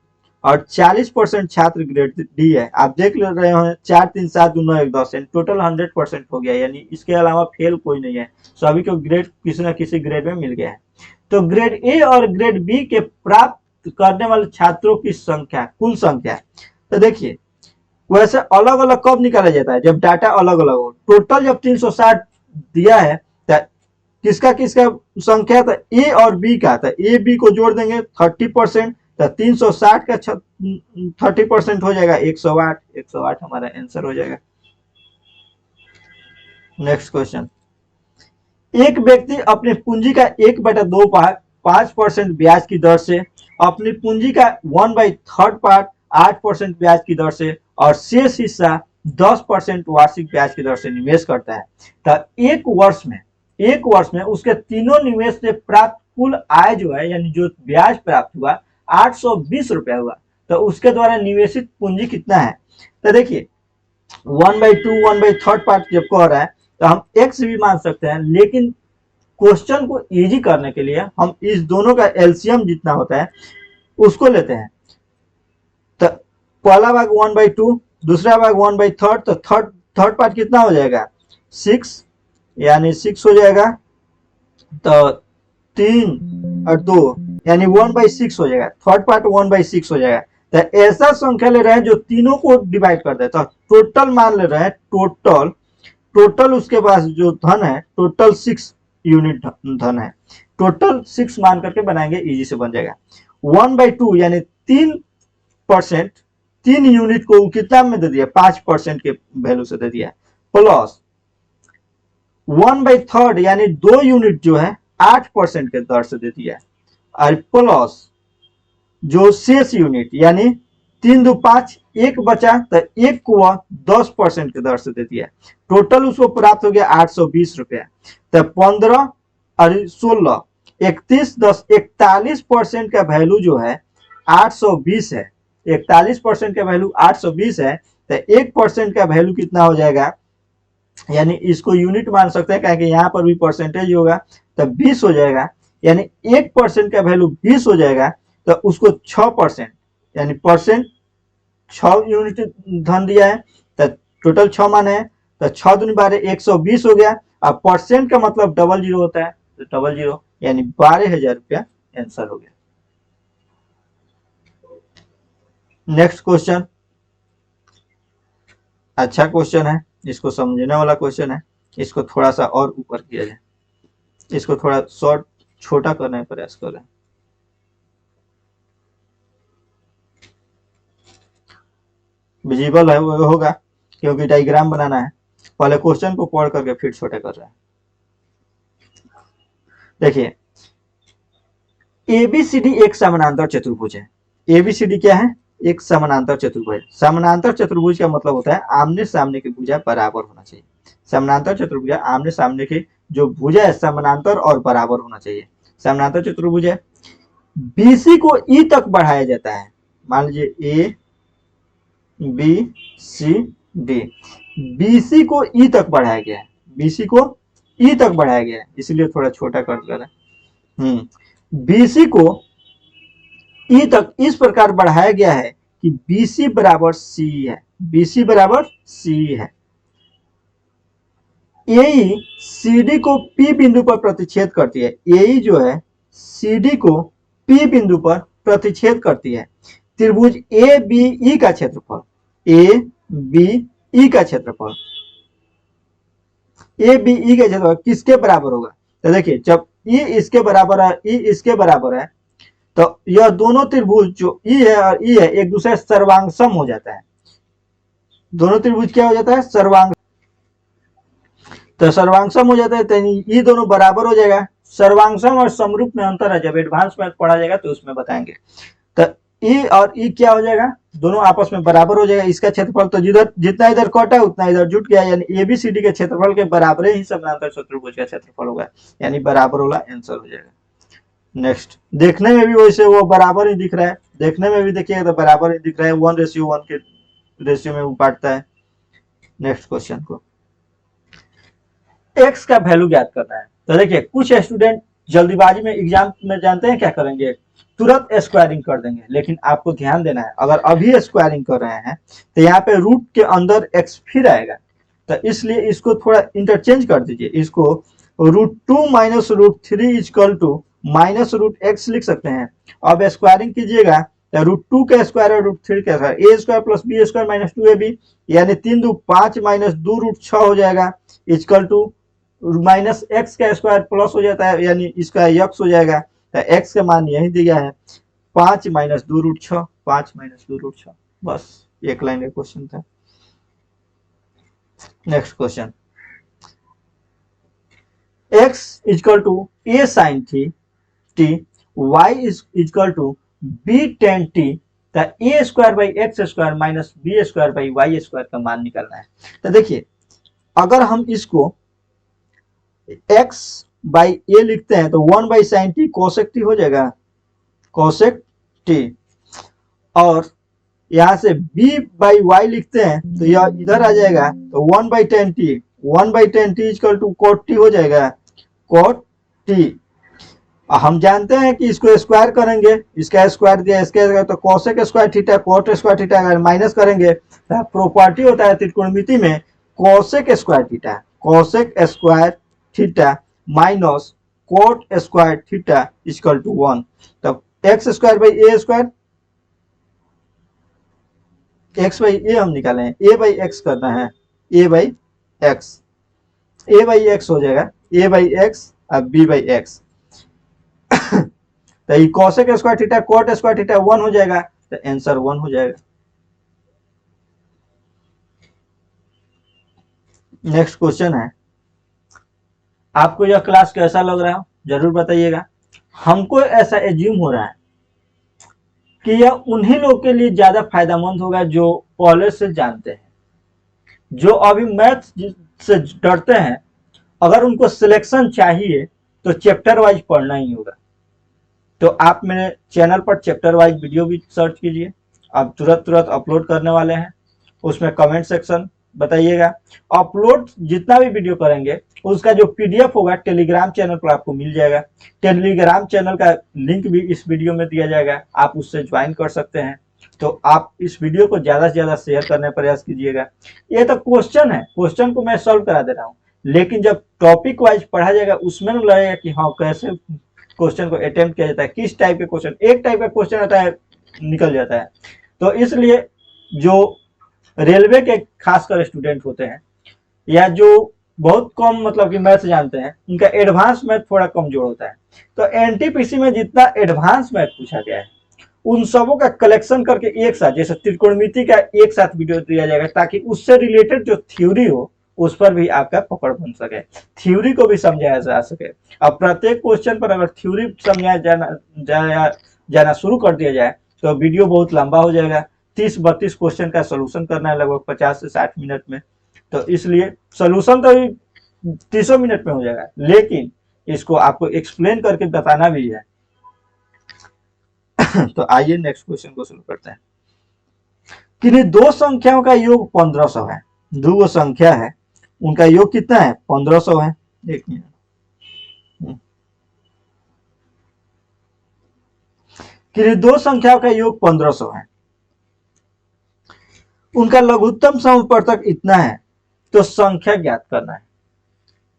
और 40% छात्र ग्रेड डी है। आप देख ले रहे हो 4 3 7 2 9 1 10, टोटल 100% हो गया, यानी इसके अलावा फेल कोई नहीं है, सभी को ग्रेड किसी न किसी ग्रेड में मिल गया है। तो ग्रेड ए और ग्रेड बी के प्राप्त करने वाले छात्रों की संख्या, कुल संख्या, तो देखिए वैसे अलग अलग कब निकाला जाता है, जब डाटा अलग अलग हो। टोटल जब 360 दिया है तो किसका किसका संख्या, तो ए और बी का, तो ए बी को जोड़ देंगे 30%, तो 360 का 30% हो जाएगा 108, 108 हमारा आंसर हो जाएगा। नेक्स्ट क्वेश्चन, एक व्यक्ति अपनी पूंजी का 1/2 भाग 5% ब्याज की दर से, अपनी पूंजी का 1/3 पार्ट 8% ब्याज की दर से और शेष हिस्सा 10% वार्षिक ब्याज की दर से निवेश करता है। तो एक वर्ष में उसके तीनों निवेश से प्राप्त कुल आय जो है, यानी जो ब्याज प्राप्त हुआ 820 रुपया हुआ। तो उसके द्वारा निवेशित पूंजी कितना है। तो देखिए 1/2 1/3 पार्ट जब कह रहा है तो हम एक्स भी मान सकते हैं, लेकिन क्वेश्चन को इजी करने के लिए हम इस दोनों का एलसीएम जितना होता है उसको लेते हैं। तो पहला भाग 1/2, दूसरा भाग 1/3, तो थर्ड पार्ट कितना हो जाएगा 6, यानी 6 हो जाएगा। तो 3 और 2 यानी 1/6 हो जाएगा, थर्ड पार्ट 1/6 हो जाएगा। तो ऐसा संख्या ले रहे हैं जो तीनों को डिवाइड कर दे, तो टोटल मान ले रहे हैं, टोटल उसके पास जो धन है टोटल 6 यूनिट धन है, टोटल 6 मान करके बनाएंगे, इजी से बन जाएगा। 1/2 यानी 3%, 3 यूनिट को कितना में दे दिया, 5% के वैल्यू से दे दिया, प्लस 1/3 यानी 2 यूनिट जो है 8% के दर से दे दिया, और प्लस जो शेष यूनिट यानी 3 2 5 एक बचा, तो एक को वह 10% के दर से दे दिया, टोटल उसको प्राप्त हो गया 820 रुपया। तो 15 और 16, 41% का वैल्यू जो है 820 है। 41% का वैल्यू 820 है, तो 1% का वैल्यू कितना हो जाएगा, यानी इसको यूनिट मान सकते हैं, क्योंकि यहाँ पर भी परसेंटेज होगा, तो 20 हो जाएगा। यानी 1% का वैल्यू 20 हो जाएगा, तो उसको 6%, यानी परसेंट 6 यूनिट धन दिया है, तो टोटल 6 मान है, तो 6 दूनी 12, 120 हो गया। अब परसेंट का मतलब डबल जीरो होता है, तो डबल जीरो, यानी 12,000 रुपया आंसर हो गया। नेक्स्ट क्वेश्चन, अच्छा क्वेश्चन है, इसको समझने वाला क्वेश्चन है। इसको थोड़ा सा और ऊपर किया जाए, इसको थोड़ा शॉर्ट छोटा करने का प्रयास करें। विजिबल है वो होगा, क्योंकि डायग्राम बनाना है। पहले क्वेश्चन को पढ़ करके फिर छोटा कर रहे हैं। देखिए, एबीसीडी एक समानांतर चतुर्भुज है। एबीसीडी क्या है, एक समानांतर चतुर्भुज। समानांतर चतुर्भुज का मतलब होता है आमने सामने की भुजा बराबर होना चाहिए। समानांतर चतुर्भुज आमने सामने की जो भुजा है समानांतर और बराबर होना चाहिए। समानांतर चतुर्भुज है, बीसी को ई तक बढ़ाया जाता है। मान लीजिए A B C D, BC को ई तक बढ़ाया गया है, बीसी को ई तक बढ़ाया गया है, इसलिए थोड़ा छोटा कर दिया है। बीसी को ई तक इस प्रकार बढ़ाया गया है कि बीसी बराबर सी है, बीसी बराबर सी है। एई सीडी को पी बिंदु पर प्रतिच्छेद करती है। एई जो है सीडी को पी बिंदु पर प्रतिच्छेद करती है। त्रिभुज ए बी ई का क्षेत्रफल, ए बी ई का क्षेत्रफल, ए बी ई का क्षेत्रफल किसके बराबर होगा? तो देखिए, जब ई इसके बराबर है, ई इसके बराबर है, तो यह दोनों त्रिभुज जो ई है और ई है एक दूसरे सर्वांगसम हो जाता है। दोनों त्रिभुज क्या हो जाता है? सर्वांग, तो सर्वांगसम हो जाता है, तो ये दोनों बराबर हो जाएगा। सर्वांगसम और समरूप में अंतर है, जब एडवांस मैथ पढ़ा जाएगा तो उसमें बताएंगे। तो ई और ई क्या हो जाएगा? दोनों आपस में बराबर हो जाएगा। इसका क्षेत्रफल तो जिधर जितना इधर कटा उतना इधर जुट गया, यानी एबीसीडी के क्षेत्रफल के बराबर ही समानांतर चतुर्भुज का क्षेत्रफल होगा, यानी बराबर वाला आंसर हो जाएगा। नेक्स्ट, देखने में भी वैसे वो बराबर ही दिख रहा है, देखने में भी देखिएगा तो बराबर ही दिख रहा है, 1:1 के रेशियो में वो बांटता है। नेक्स्ट क्वेश्चन को, एक्स का वैल्यू ज्ञात करना है। तो देखिए, कुछ स्टूडेंट जल्दीबाजी में एग्जाम में जानते हैं क्या करेंगे, तुरंत स्क्वायरिंग कर देंगे। लेकिन आपको ध्यान देना है, अगर अभी स्क्वायरिंग कर रहे हैं तो यहाँ पे रूट के अंदर एक्स फिर आएगा, तो इसलिए इसको थोड़ा इंटरचेंज कर दीजिए। इसको √2 minus √3 equal to minus √x लिख सकते हैं। अब स्क्वायरिंग कीजिएगा तो √2 का स्क्वायर और √3 का square, a square plus b square minus 2ab, यानी 3 2 5 माइनस 2 √6 हो जाएगा, इजकल टू माइनस एक्स का स्क्वायर प्लस हो जाता है, यानी इसका यक्स हो जाएगा। तो एक्स का मान यही दिया है, 5 माइनस 2 √6, 5 माइनस 2 √6। बस एक लाइन का क्वेश्चन था। Next question, x equal to a sin t, y equal to b tan t, a square by x square minus b square by y square का मान निकालना है। तो देखिए, अगर हम इसको x बाई ए लिखते हैं तो 1 by sine T cosec T हो जाएगा, कोसेक टी। और यहां से b बाई वाई लिखते हैं तो यह इधर आ जाएगा, तो 1 by tan t, 1 by tan t equal to cot t हो जाएगा, कोट टी। हम जानते हैं कि इसको स्क्वायर करेंगे, इसका स्क्वायर दिया, इसका तो cosec square theta, cot square theta अगर माइनस करेंगे तो प्रॉपर्टी होता है त्रिकोणमिति में, cosec square theta, cosec square theta minus cot square theta equal to 1। तब x square by a square, x by a हम निकाले हैं, ए बाई एक्स करना है, a by x, a by x हो जाएगा, ए बाई एक्स और b by x. तो ये cosec square theta cot square theta 1 हो जाएगा, तो आंसर 1 हो जाएगा। नेक्स्ट क्वेश्चन है, आपको यह क्लास कैसा लग रहा है जरूर बताइएगा। हमको ऐसा एज्यूम हो रहा है कि यह उन्हीं लोगों के लिए ज्यादा फायदेमंद होगा जो पहले से जानते हैं, जो अभी मैथ से डरते हैं। अगर उनको सिलेक्शन चाहिए तो चैप्टर वाइज पढ़ना ही होगा। तो आप मेरे चैनल पर चैप्टर वाइज वीडियो भी सर्च कीजिए, अब तुरंत तुरंत अपलोड करने वाले हैं। उसमें कमेंट सेक्शन बताइएगा। अपलोड जितना भी वीडियो करेंगे उसका जो पीडीएफ होगा टेलीग्राम चैनल पर आपको मिल जाएगा। टेलीग्राम चैनल का लिंक भी इस वीडियो में दिया जाएगा, आप उससे ज्वाइन कर सकते हैं। तो आप इस वीडियो को ज्यादा से ज्यादा शेयर करने का प्रयास कीजिएगा। ये तो क्वेश्चन है, क्वेश्चन को मैं सॉल्व करा दे रहा हूँ, लेकिन जब टॉपिक वाइज पढ़ा जाएगा उसमें ना लगेगा कि हाँ कैसे क्वेश्चन को अटेम्प्ट किया जाता है, किस टाइप के क्वेश्चन, एक टाइप का क्वेश्चन आता है निकल जाता है। तो इसलिए जो रेलवे के खासकर स्टूडेंट होते हैं या जो बहुत कम मतलब कि मैथ्स जानते हैं, उनका एडवांस मैथ थोड़ा कमजोर होता है। तो एनटीपीसी में जितना एडवांस मैथ पूछा गया है उन सबों का कलेक्शन करके एक साथ, जैसे त्रिकोणमिति का एक साथ वीडियो दिया जाएगा, ताकि उससे रिलेटेड जो थ्योरी हो उस पर भी आपका पकड़ बन सके, थ्योरी को भी समझाया जा सके। अब प्रत्येक क्वेश्चन पर अगर थ्योरी समझाया जाना शुरू कर दिया जाए तो वीडियो बहुत लंबा हो जाएगा। 30-32 क्वेश्चन का सोल्यूशन करना है लगभग 50 से 60 मिनट में। तो इसलिए सोल्यूशन तो 30 मिनट में हो जाएगा, लेकिन इसको आपको एक्सप्लेन करके बताना भी है। तो आइए नेक्स्ट क्वेश्चन को शुरू करते हैं। किन्हीं दो संख्याओं का योग 1500 है। दो संख्या है, उनका योग कितना है? 1500 है। एक मिनट, किन्हीं दो संख्याओं का योग 1500 है, उनका लघुत्तम समवर्तक इतना है, तो संख्या ज्ञात करना है।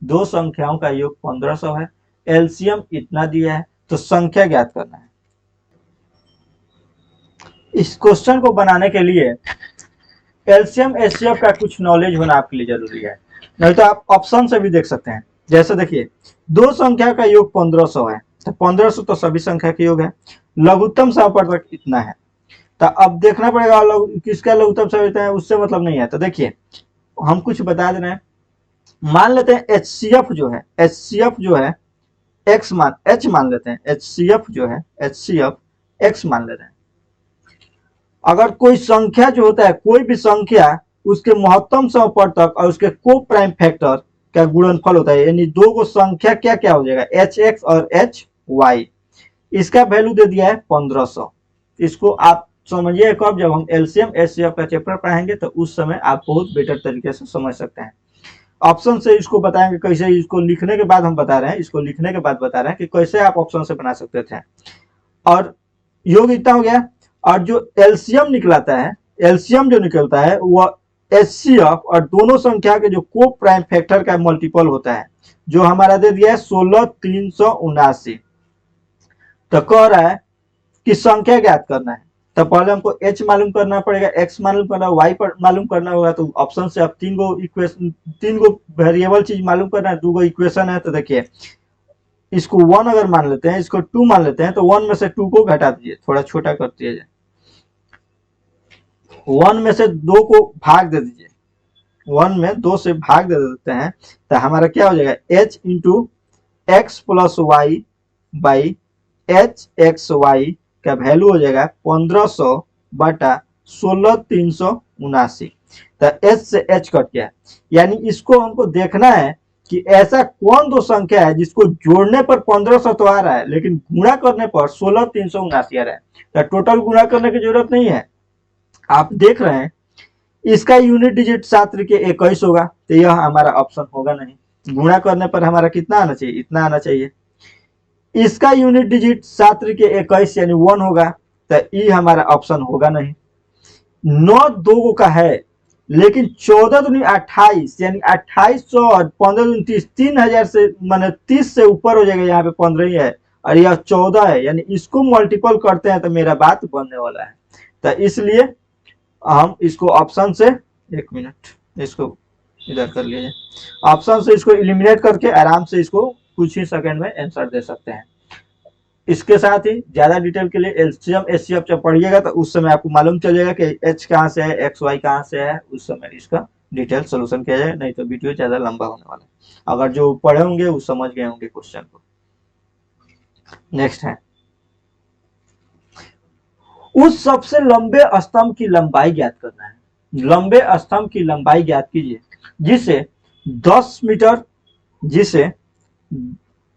दो संख्याओं का योग 1500 है, एलसीएम इतना दिया है, तो संख्या ज्ञात करना है। इस क्वेश्चन को बनाने के लिए एलसीएम एचसीएफ का कुछ नॉलेज होना आपके लिए जरूरी है, नहीं तो आप ऑप्शन से भी देख सकते हैं। जैसे देखिए, दो संख्या का योग 1500 है, तो 1500 तो सभी संख्या के योग है, लघुत्तम समवर्तक इतना है। तो अब देखना पड़ेगा किसका लघुत्तम समवर्तक है, उससे मतलब नहीं है। तो देखिए हम कुछ बता दे रहे हैं, मान लेते हैं एचसीएफ जो है एक्स मान एच मान लेते हैं, एचसीएफ जो है एचसीएफ एक्स मान लेते हैं। अगर कोई संख्या जो होता है, कोई भी संख्या, उसके महत्तम समवर्तक और उसके को प्राइम फैक्टर का गुणनफल होता है, यानी दो को संख्या क्या क्या हो जाएगा, एच एक्स और एच वाई। इसका वैल्यू दे दिया है 1500। इसको आप समझिए कब, जब हम एलसीएम एचसीएफ का चैप्टर पढ़ाएंगे तो उस समय आप बहुत बेटर तरीके से समझ सकते हैं। ऑप्शन से इसको बताएंगे कैसे, इसको लिखने के बाद हम बता रहे हैं, इसको लिखने के बाद बता रहे हैं कि कैसे आप ऑप्शन से बना सकते थे। और योग इतना हो गया, और जो एलसीएम निकलाता है, एलसीएम जो निकलता है वह एचसीएफ और दोनों संख्या के जो को प्राइम फैक्टर का मल्टीपल होता है, जो हमारा दे दिया है 16379। तो कह रहा है कि संख्या ज्ञात करना है, तो पहले हमको एच मालूम करना पड़ेगा, एक्स मालूम करना, वाई पर मालूम करना होगा। तो ऑप्शन से आप तीन गो वेरिएबल चीज मालूम करना है, 2 गो इक्वेशन है। तो देखिए इसको 1 अगर मान लेते हैं, इसको 2 मान लेते हैं, तो 1 में से 2 को घटा दीजिए, थोड़ा छोटा कर दीजिए, 1 में से 2 को भाग दे दीजिए, 1 में 2 से भाग दे देते हैं, तो हमारा क्या हो जाएगा, h into x plus y by h x y का वैल्यू हो जाएगा 1500 बटा 16379। तो एच से एच कट गया, यानी इसको हमको देखना है कि ऐसा कौन दो संख्या है जिसको जोड़ने पर 1500 तो आ रहा है, लेकिन गुणा करने पर 16379 आ रहा है। तो टोटल गुणा करने की जरूरत नहीं है। आप देख रहे हैं इसका यूनिट डिजिट 7 के 21 होगा, तो यह हमारा ऑप्शन होगा नहीं। गुणा करने पर हमारा कितना आना चाहिए, इतना आना चाहिए। इसका यूनिट डिजिट 7 के 21 यानी 1 होगा, तो ई हमारा ऑप्शन होगा नहीं। 9 2 का है, लेकिन 14 दूनी 28 यानी 2800 और 15 दूनी 30, 3000 से माने 30 से ऊपर हो जाएगा, यहाँ पे 15 ही है और यह 14 है, यानी इसको मल्टीपल करते हैं तो मेरा बात बनने वाला है। तो इसलिए हम इसको ऑप्शन से, एक मिनट इसको इधर कर लीजिए, ऑप्शन से इसको एलिमिनेट करके आराम से इसको कुछ ही सेकंड में आंसर दे सकते हैं। इसके साथ ही ज्यादा डिटेल के लिए एलसीएम एचसीएफ जब पढ़िएगा तो उस समय आपको मालूम चलेगा कि एच कहाँ से है, एक्स वाई कहाँ से है, उस समय इसका डिटेल सोल्यूशन किया जाए, नहीं तो वीडियो ज्यादा लंबा होने वाला है। अगर जो पढ़े होंगे वो समझ गए होंगे क्वेश्चन को। नेक्स्ट है, उस सबसे लंबे स्तंभ की लंबाई ज्ञात करना है। लंबे स्तंभ की लंबाई ज्ञात कीजिए जिसे 10 मीटर, जिसे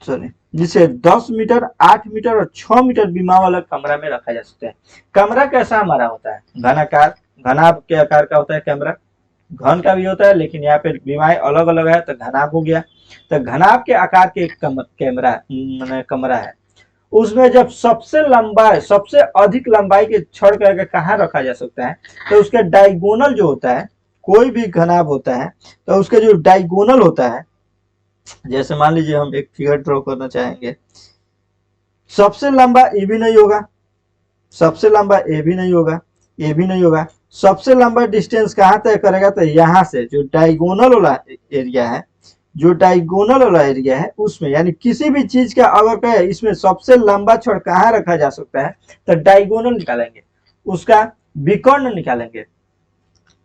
सॉरी जिसे 10 मीटर, 8 मीटर और 6 मीटर बीमा वाला कमरा में रखा जा सकता है। कमरा कैसा हमारा होता है? घनाकार, घनाभ के आकार का होता है कमरा। घन का भी होता है, लेकिन यहाँ पे बीमाएं अलग अलग है तो घनाभ हो गया। तो घनाभ के आकार के कैमरा कमरा है। उसमें जब सबसे लंबा, सबसे अधिक लंबाई के छड़ करके कहाँ रखा जा सकता है? तो उसके डायगोनल जो होता है, कोई भी घनाभ होता है तो उसके जो डायगोनल होता है, जैसे मान लीजिए हम एक फिगर ड्रॉ करना चाहेंगे, सबसे लंबा ए भी नहीं होगा, सबसे लंबा ए भी नहीं होगा, ए भी नहीं होगा। सबसे लंबा डिस्टेंस कहाँ तय करेगा? तो यहाँ से जो डायगोनल वाला एरिया है, जो डायगोनल वाला एरिया है उसमें, यानी किसी भी चीज का अगर कहे इसमें सबसे लंबा छड़ कहाँ रखा जा सकता है, तो डायगोनल निकालेंगे, उसका विकर्ण निकालेंगे।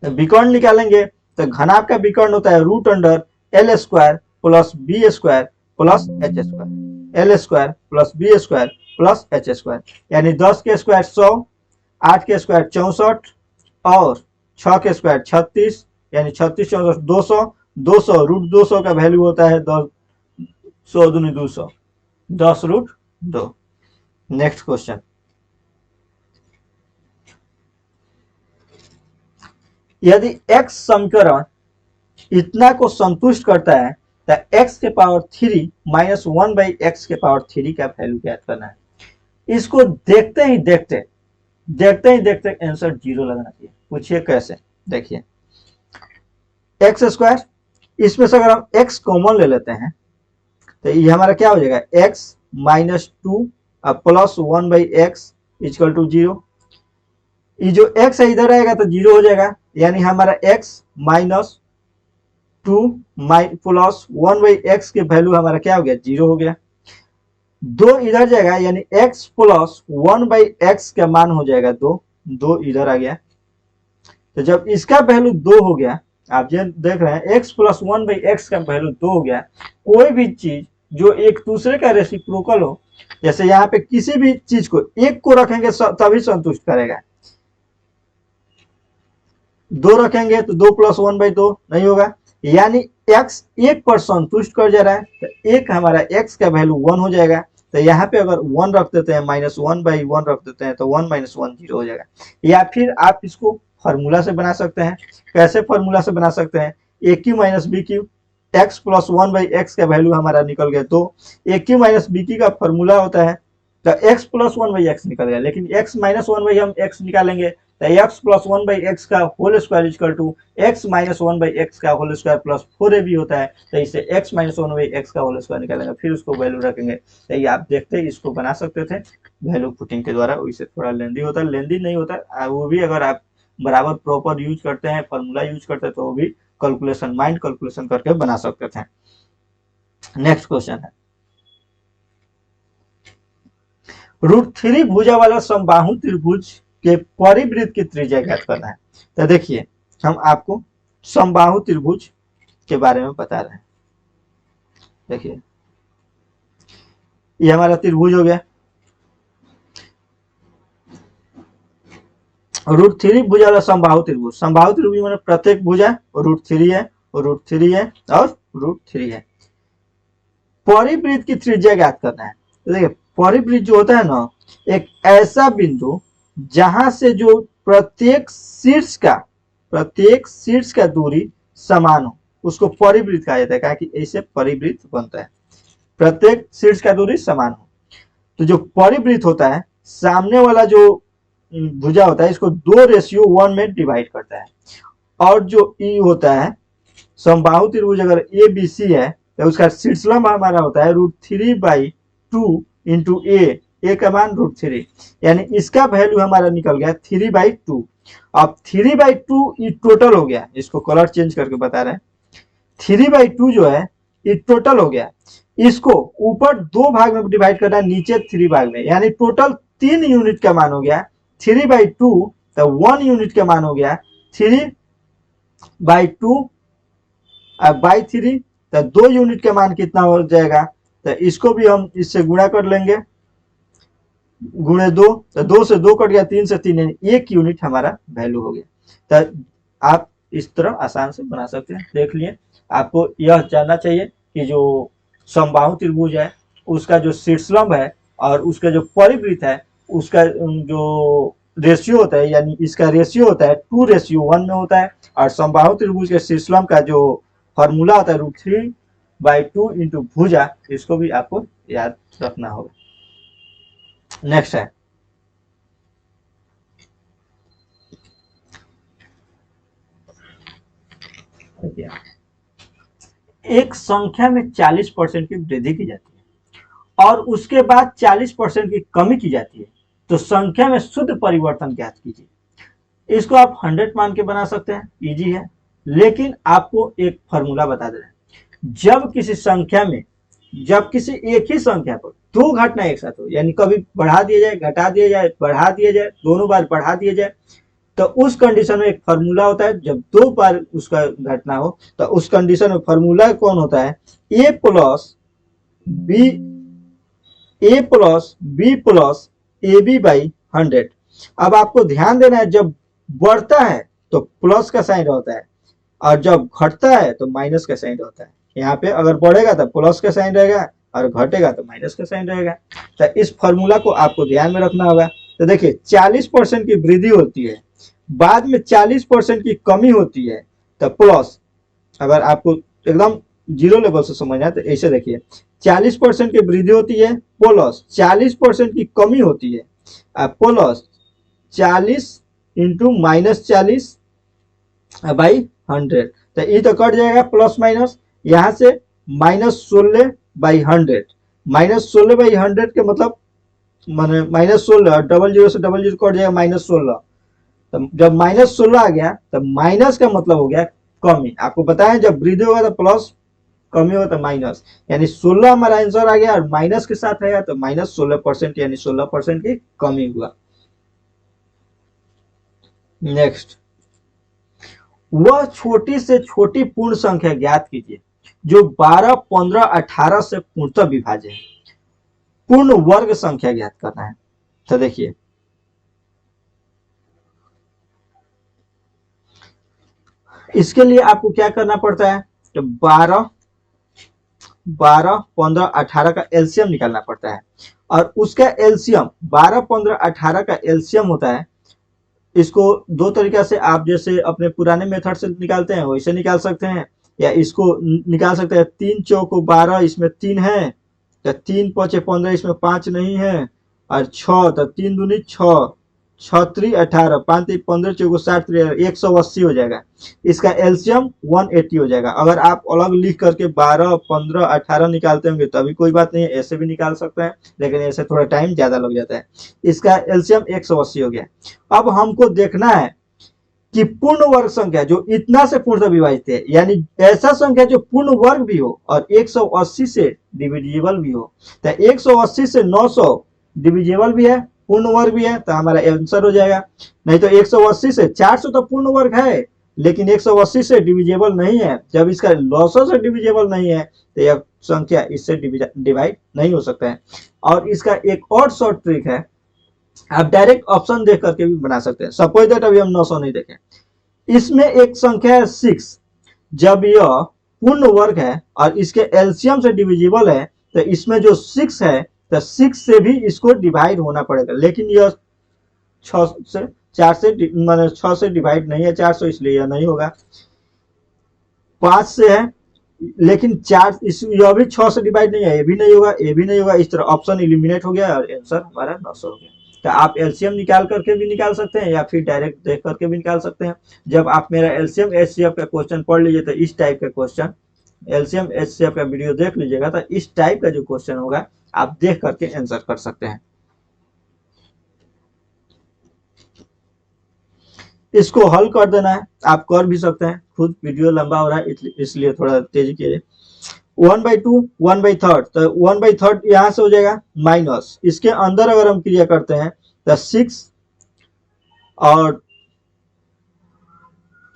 तो विकर्ण निकालेंगे तो घनाभ का विकर्ण होता है root under l square plus b square plus h square. L square plus b square plus h square, यानी 10 के स्क्वायर 100, 8 के स्क्वायर 64 और 6 के स्क्वायर 36, यानी 36 64 200। 200 रूट 200 का वैल्यू होता है 10, 100 दूनी 200, 10 रूट 2। नेक्स्ट क्वेश्चन, यदि x समीकरण इतना को संतुष्ट करता है तो x के पावर 3 माइनस 1/x के पावर 3 का वैल्यू ज्ञात करना है। इसको देखते ही देखते आंसर 0 लगना चाहिए। पूछिए कैसे? देखिए, एक्स स्क्वायर, इसमें से अगर हम x कॉमन ले लेते हैं तो ये हमारा क्या हो जाएगा? x minus 2 plus 1/x equal to 0। ये जो x है इधर आएगा तो 0 हो जाएगा, यानी हमारा x माइनस 2 प्लस 1/x के वैल्यू हमारा क्या हो गया? 0 हो गया। 2 इधर जाएगा, यानी x प्लस 1/x का मान हो जाएगा 2, 2 इधर आ गया। तो जब इसका वैल्यू 2 हो गया, आप ये देख रहे हैं x प्लस 1/x का वैल्यू 2 हो गया। कोई भी चीज जो एक दूसरे का रेसिप्रोकल हो, जैसे यहाँ पे किसी भी चीज को एक को रखेंगे तभी संतुष्ट करेगा, 2 रखेंगे तो 2 प्लस 1/2 नहीं होगा, यानी x एक पर संतुष्ट कर जा रहा है तो एक हमारा x का वैल्यू 1 हो जाएगा। तो यहाँ पे अगर 1 रख देते हैं, माइनस 1/1 रख देते हैं तो 1 माइनस 1 0 हो जाएगा। या फिर आप इसको फॉर्मूला से बना सकते हैं। कैसे फॉर्मूला से बना सकते हैं? A cube minus b cube, x plus 1/x का वैल्यू हमारा निकल गया 2। A cube minus b cube का फॉर्मूला होता है तो x प्लस 1/x निकल गया, लेकिन x माइनस 1 हम x निकालेंगे तो x प्लस 1/x का whole square equal to x minus 1/x का होल स्क्वायर प्लस 4ab होता है। तो इसे x माइनस 1/x का होल स्क्वायर निकालेंगे, फिर उसको वैल्यू रखेंगे। तो ये आप देखते हैं, इसको बना सकते थे वैल्यू पुटिंग के द्वारा। इससे थोड़ा लेंदी होता है, लेंदी नहीं होता वो भी, अगर आप बराबर प्रॉपर यूज करते हैं, फॉर्मूला यूज करते हैं तो वो भी कैलकुलेशन, माइंड कैलकुलेशन करके बना सकते थे। नेक्स्ट क्वेश्चन है, √3 भुजा वाला समबाहु त्रिभुज के परिवृत्त की त्रिज्या ज्ञात करना है। तो देखिए, हम आपको समबाहु त्रिभुज के बारे में बता रहे हैं। देखिए, ये हमारा त्रिभुज हो गया, √3 भुजा वाला समबाहु त्रिभुज। समबाहु त्रिभुज मतलब प्रत्येक भुजा √3 है और √3 है और √3 है। परिवृत्त की त्रिज्या ज्ञात करना है। तो देखिए, परिवृत्त जो होता है ना, एक ऐसा बिंदु जहां से जो प्रत्येक शीर्ष का दूरी समान हो, उसको परिवृत्त कहा जाता है। कहा कि ऐसे परिवृत्त बनता है, प्रत्येक शीर्ष का दूरी समान हो। तो जो परिवृत्त होता है, सामने वाला जो भुजा होता है, इसको 2:1 में डिवाइड करता है। और जो ई होता है, समबाहु त्रिभुज अगर ए बी सी है तो उसका शीर्षलंब हमारा होता है √3/2 इंटू ए का मान √3, यानी इसका वैल्यू हमारा निकल गया 3/2। अब 3/2 ये टोटल हो गया, इसको कलर चेंज करके बता रहे हैं। 3/2 जो है ये टोटल हो गया, इसको ऊपर 2 भाग में डिवाइड करना है, नीचे 3 भाग में, यानी टोटल 3 यूनिट का मान हो गया 3/2। तो 1 यूनिट का मान हो गया 3/2 बाई 3। तो 2 यूनिट का मान कितना हो जाएगा? तो इसको भी हम इससे गुणा कर लेंगे, गुणे 2, तो 2 से 2 कट गया, 3 से 3, यानी 1 यूनिट हमारा वैल्यू हो गया। तो आप इस तरह आसान से बना सकते हैं। देख लिए, आपको यह जानना चाहिए कि जो समबाहु त्रिभुज है उसका जो शीर्षलंब है और उसका जो परिवृत्त है उसका जो रेशियो होता है, यानी इसका रेशियो होता है 2:1 में होता है। और समबाहु त्रिभुज के शीर्षलंब का जो फॉर्मूला होता है √3/2 इंटू भुजा, इसको भी आपको याद रखना होगा। नेक्स्ट है एक संख्या में 40% की वृद्धि की जाती है और उसके बाद 40% की कमी की जाती है, तो संख्या में शुद्ध परिवर्तन ज्ञात कीजिए। इसको आप 100 मान के बना सकते हैं, इजी है। लेकिन आपको एक फॉर्मूला बता दे रहे हैं, जब किसी एक ही संख्या पर दो घटना एक साथ हो, यानी कभी बढ़ा दिया जाए, घटा दिया जाए, बढ़ा दिया जाए, दोनों बार बढ़ा दिया जाए, तो उस कंडीशन में एक फॉर्मूला होता है। जब दो बार उसका घटना हो तो उस कंडीशन में फॉर्मूला कौन होता है, a plus b plus a b by 100। अब आपको ध्यान देना है, जब बढ़ता है तो प्लस का साइन रहता है और जब घटता है तो माइनस का साइन रहता है। यहाँ पे अगर बढ़ेगा तो प्लस का साइन रहेगा और घटेगा तो माइनस का साइन रहेगा। तो इस फॉर्मूला को आपको ध्यान में रखना होगा। तो देखिए 40% की वृद्धि होती है, बाद में 40% की कमी होती है, तो प्लस, अगर आपको एकदम जीरो लेवल से समझना है तो ऐसे देखिए 40% की वृद्धि होती है प्लस 40% की कमी होती है प्लस 40 इंटू -40/100। तो ये तो कट जाएगा प्लस माइनस, यहाँ से -16/100। -16/100 के मतलब माने -16 और डबल जीरो से डबल जीरो कट जाएगा -16। तो जब -16 आ गया तो माइनस का मतलब हो गया कमी। आपको बताएं जब वृद्धि होगा तो प्लस, कमी होगा तो माइनस, यानी 16 हमारा आंसर आ गया और माइनस के साथ आएगा तो -16%, यानी 16% की कमी हुआ। नेक्स्ट, वह छोटी से छोटी पूर्ण संख्या ज्ञात कीजिए जो 12, 15, 18 से पूर्णतः विभाज्य है। पूर्ण वर्ग संख्या ज्ञात करना है। तो देखिए इसके लिए आपको क्या करना पड़ता है, तो 12, 15, 18 का एलसीएम निकालना पड़ता है और उसका एलसीएम 12, 15, 18 का एलसीएम होता है। इसको दो तरीका से आप जैसे अपने पुराने मेथड से निकालते हैं वैसे निकाल सकते हैं, या इसको निकाल सकते हैं 3 चौको 12, इसमें 3 है तो 3 5 15, इसमें 5 नहीं है और 6 तो 3 दूनी 6, 6 3 18, 5 3 15 चौको 60 180 हो जाएगा। इसका एलसीएम 180 हो जाएगा। अगर आप अलग लिख करके 12, 15, 18 निकालते होंगे तो अभी कोई बात नहीं है, ऐसे भी निकाल सकते हैं, लेकिन ऐसे थोड़ा टाइम ज्यादा लग जाता है। इसका एलसीएम 180 हो गया। अब हमको देखना है कि पूर्ण वर्ग संख्या जो इतना से पूर्णतः विभाजित है, यानी ऐसा संख्या जो पूर्ण वर्ग भी हो और 180 से डिविजिबल भी हो। तो 180 से 900 डिविजिबल भी है, पूर्ण वर्ग भी है, तो हमारा आंसर हो जाएगा। नहीं तो 180 से 400 तो पूर्ण वर्ग है लेकिन 180 से डिविजिबल नहीं है। जब इसका 900 से डिविजिबल नहीं है तो यह संख्या इससे डिवाइड नहीं हो सकता है। और इसका एक और शॉर्ट ट्रिक है, आप डायरेक्ट ऑप्शन देख करके भी बना सकते हैं। सपोज दैट अभी हम 900 नहीं देखें, इसमें एक संख्या है 6, जब यह पूर्ण वर्ग है और इसके एलसीएम से डिविजिबल है तो इसमें जो 6 है तो 6 से भी इसको डिवाइड होना पड़ेगा, लेकिन यह 6 से 4 से मतलब 6 से डिवाइड नहीं है 400, इसलिए यह नहीं होगा। 5 से है लेकिन 4 यह भी 6 से डिवाइड नहीं है, ये भी नहीं होगा, ये भी नहीं होगा। इस तरह ऑप्शन एलिमिनेट हो गया और आंसर हमारा 900 हो गया। तो आप एलसीएम निकाल करके भी निकाल सकते हैं या फिर डायरेक्ट देख करके भी निकाल सकते हैं। जब आप मेरा एलसीएम एचसीएफ का क्वेश्चन पढ़ लीजिए तो इस टाइप का क्वेश्चन, एलसीएम एचसीएफ का वीडियो देख लीजिएगा तो इस टाइप का जो क्वेश्चन होगा आप देख करके आंसर कर सकते हैं। इसको हल कर देना है, आप कर भी सकते हैं खुद, वीडियो लंबा हो रहा है इसलिए थोड़ा तेजी कीजिए। 1/2, 1/3, तो 1/3 यहां से हो जाएगा माइनस, इसके अंदर अगर हम क्रिया करते हैं तो 6 और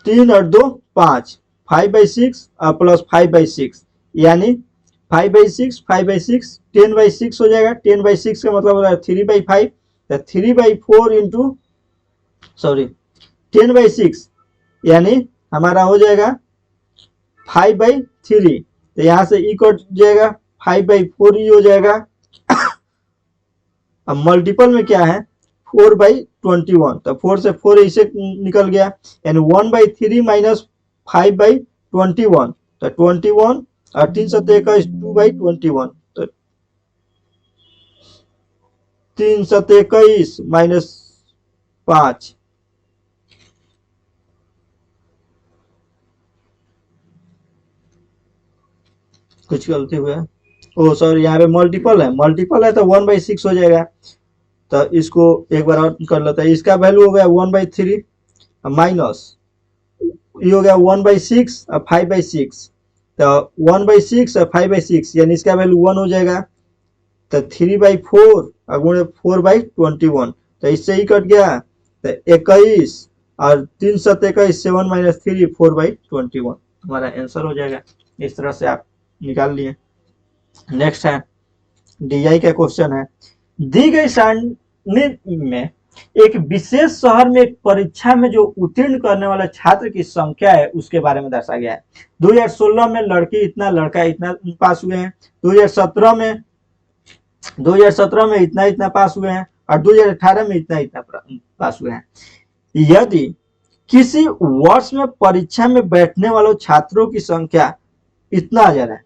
3 और 2 5, 5/6 और प्लस 5/6, यानी 5/6, 5/6 10/6 हो जाएगा। 10/6 का मतलब हो रहा है 3/5, तो 3/4 इंटू सॉरी 10/6 यानी हमारा हो जाएगा 5/3, तो यहाँ से ई कट जाएगा 5/4 ही हो जाएगा। अब मल्टीपल में क्या है 4/21, तो 4 से 4 इसे निकल गया, यानी 1/3 माइनस 5/21, तो 21 और 3 7 21 2/21, तो 3 7 21 माइनस 5, कुछ गलती हुआ है, ओ सॉरी यहाँ पे मल्टीपल है तो 1/6 हो जाएगा। तो इसको एक बार और कर लेते हैं, इसका वैल्यू हो गया 1/3 माइनस ये हो गया 1/6 और 5/6, तो 1/6 और 5/6 यानी इसका वैल्यू 1 हो जाएगा, तो 3/4 और गुणे 4/21, तो इससे ही कट गया, तो 21 और 3 7 21 7 माइनस 3 4/21 हमारा आंसर हो जाएगा। इस तरह से आप निकाल लिए। नेक्स्ट है डीआई का क्वेश्चन है, दी गई सारणी में एक विशेष शहर में एक परीक्षा में जो उत्तीर्ण करने वाले छात्र की संख्या है उसके बारे में दर्शाया गया है। 2016 में लड़की इतना लड़का इतना पास हुए हैं, 2017 में इतना इतना पास हुए हैं और 2018 में इतना इतना पास हुए हैं। यदि किसी वर्ष में परीक्षा में बैठने वालों छात्रों की संख्या इतना आ जा रहा है,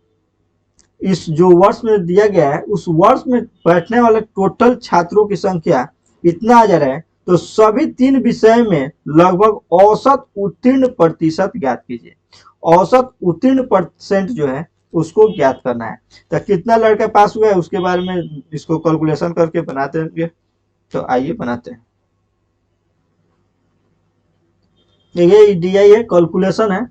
इस जो वर्ष में दिया गया है उस वर्ष में बैठने वाले टोटल छात्रों की संख्या इतना आ जा रहा है, तो सभी 3 विषय में लगभग औसत उत्तीर्ण प्रतिशत ज्ञात कीजिए। औसत उत्तीर्ण परसेंट जो है उसको ज्ञात करना है। तो कितना लड़का पास हुआ है उसके बारे में इसको कैलकुलेशन करके बनाते हैं, तो आइए बनाते हैं। ये डीआई है, कैलकुलेशन है,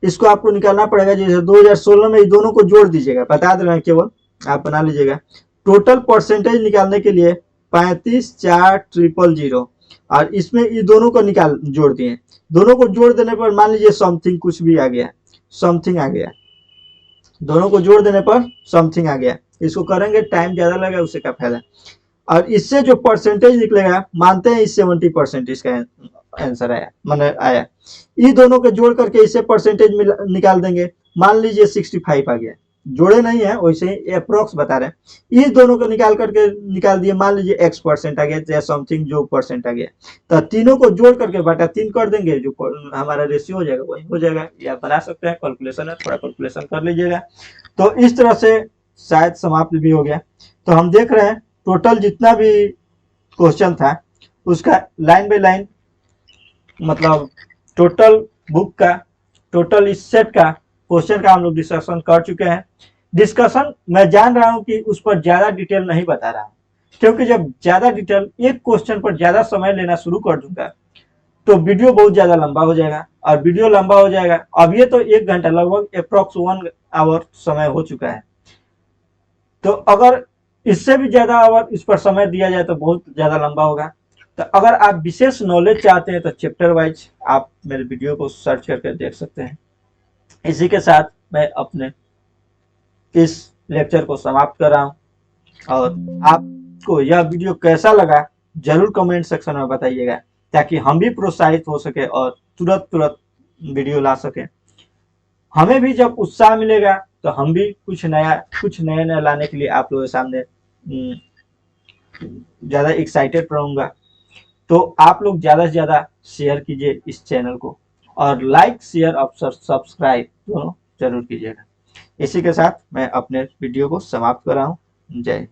इसको आपको निकालना पड़ेगा। जैसे 2016 में ये दोनों को जोड़ दीजिएगा, बता दे रहे हैं केवल आप बना लीजिएगा। टोटल परसेंटेज निकालने के लिए 35,4,000 और इसमें ये दोनों को जोड़ दिए, दोनों को जोड़ देने पर मान लीजिए समथिंग कुछ भी आ गया, समथिंग आ गया, दोनों को जोड़ देने पर समथिंग आ गया। इसको करेंगे टाइम ज्यादा लगा उससे क्या फायदा। और इससे जो परसेंटेज निकलेगा मानते हैं इस 70% इसका आंसर आया, मैंने आया। ये दोनों के जोड़ करके इसे परसेंटेज निकाल देंगे, मान लीजिए 65 आ गया, जोड़े नहीं है वैसे ही अप्रोक्स बता रहे हैं। ये दोनों को निकाल करके निकाल दिए, मान लीजिए x% आ गया या समथिंग जो परसेंट आ गया, तो तीनों को जोड़ करके बटा 3 कर देंगे, जो हमारा रेशियो हो जाएगा वही हो जाएगा। या बना सकते हैं, कैलकुलेशन है, थोड़ा कैलकुलेशन कर लीजिएगा। तो इस तरह से शायद समाप्त भी हो गया। तो हम देख रहे हैं टोटल जितना भी क्वेश्चन था उसका लाइन बाय लाइन, मतलब टोटल बुक का, टोटल इस सेट का क्वेश्चन का हम लोग डिस्कशन कर चुके हैं। डिस्कशन मैं जान रहा हूं कि उस पर ज्यादा डिटेल नहीं बता रहा हूं, क्योंकि जब ज्यादा डिटेल एक क्वेश्चन पर ज्यादा समय लेना शुरू कर दूंगा तो वीडियो बहुत ज्यादा लंबा हो जाएगा, और वीडियो लंबा हो जाएगा, अब ये तो 1 घंटा लगभग अप्रोक्स 1 आवर समय हो चुका है, तो अगर इससे भी ज्यादा आवर इस पर समय दिया जाए तो बहुत ज्यादा लंबा होगा। तो अगर आप विशेष नॉलेज चाहते हैं तो चैप्टर वाइज आप मेरे वीडियो को सर्च करके देख सकते हैं। इसी के साथ मैं अपने इस लेक्चर को समाप्त कर रहा हूं, और आपको यह वीडियो कैसा लगा जरूर कमेंट सेक्शन में बताइएगा, ताकि हम भी प्रोत्साहित हो सके और तुरंत वीडियो ला सके। हमें भी जब उत्साह मिलेगा तो हम भी कुछ नया लाने के लिए आप लोगों के सामने ज्यादा एक्साइटेड रहूंगा। तो आप लोग ज्यादा से ज्यादा शेयर कीजिए इस चैनल को, और लाइक शेयर और सब्सक्राइब दोनों जरूर कीजिएगा। इसी के साथ मैं अपने वीडियो को समाप्त कर रहा हूँ। जय हिंद।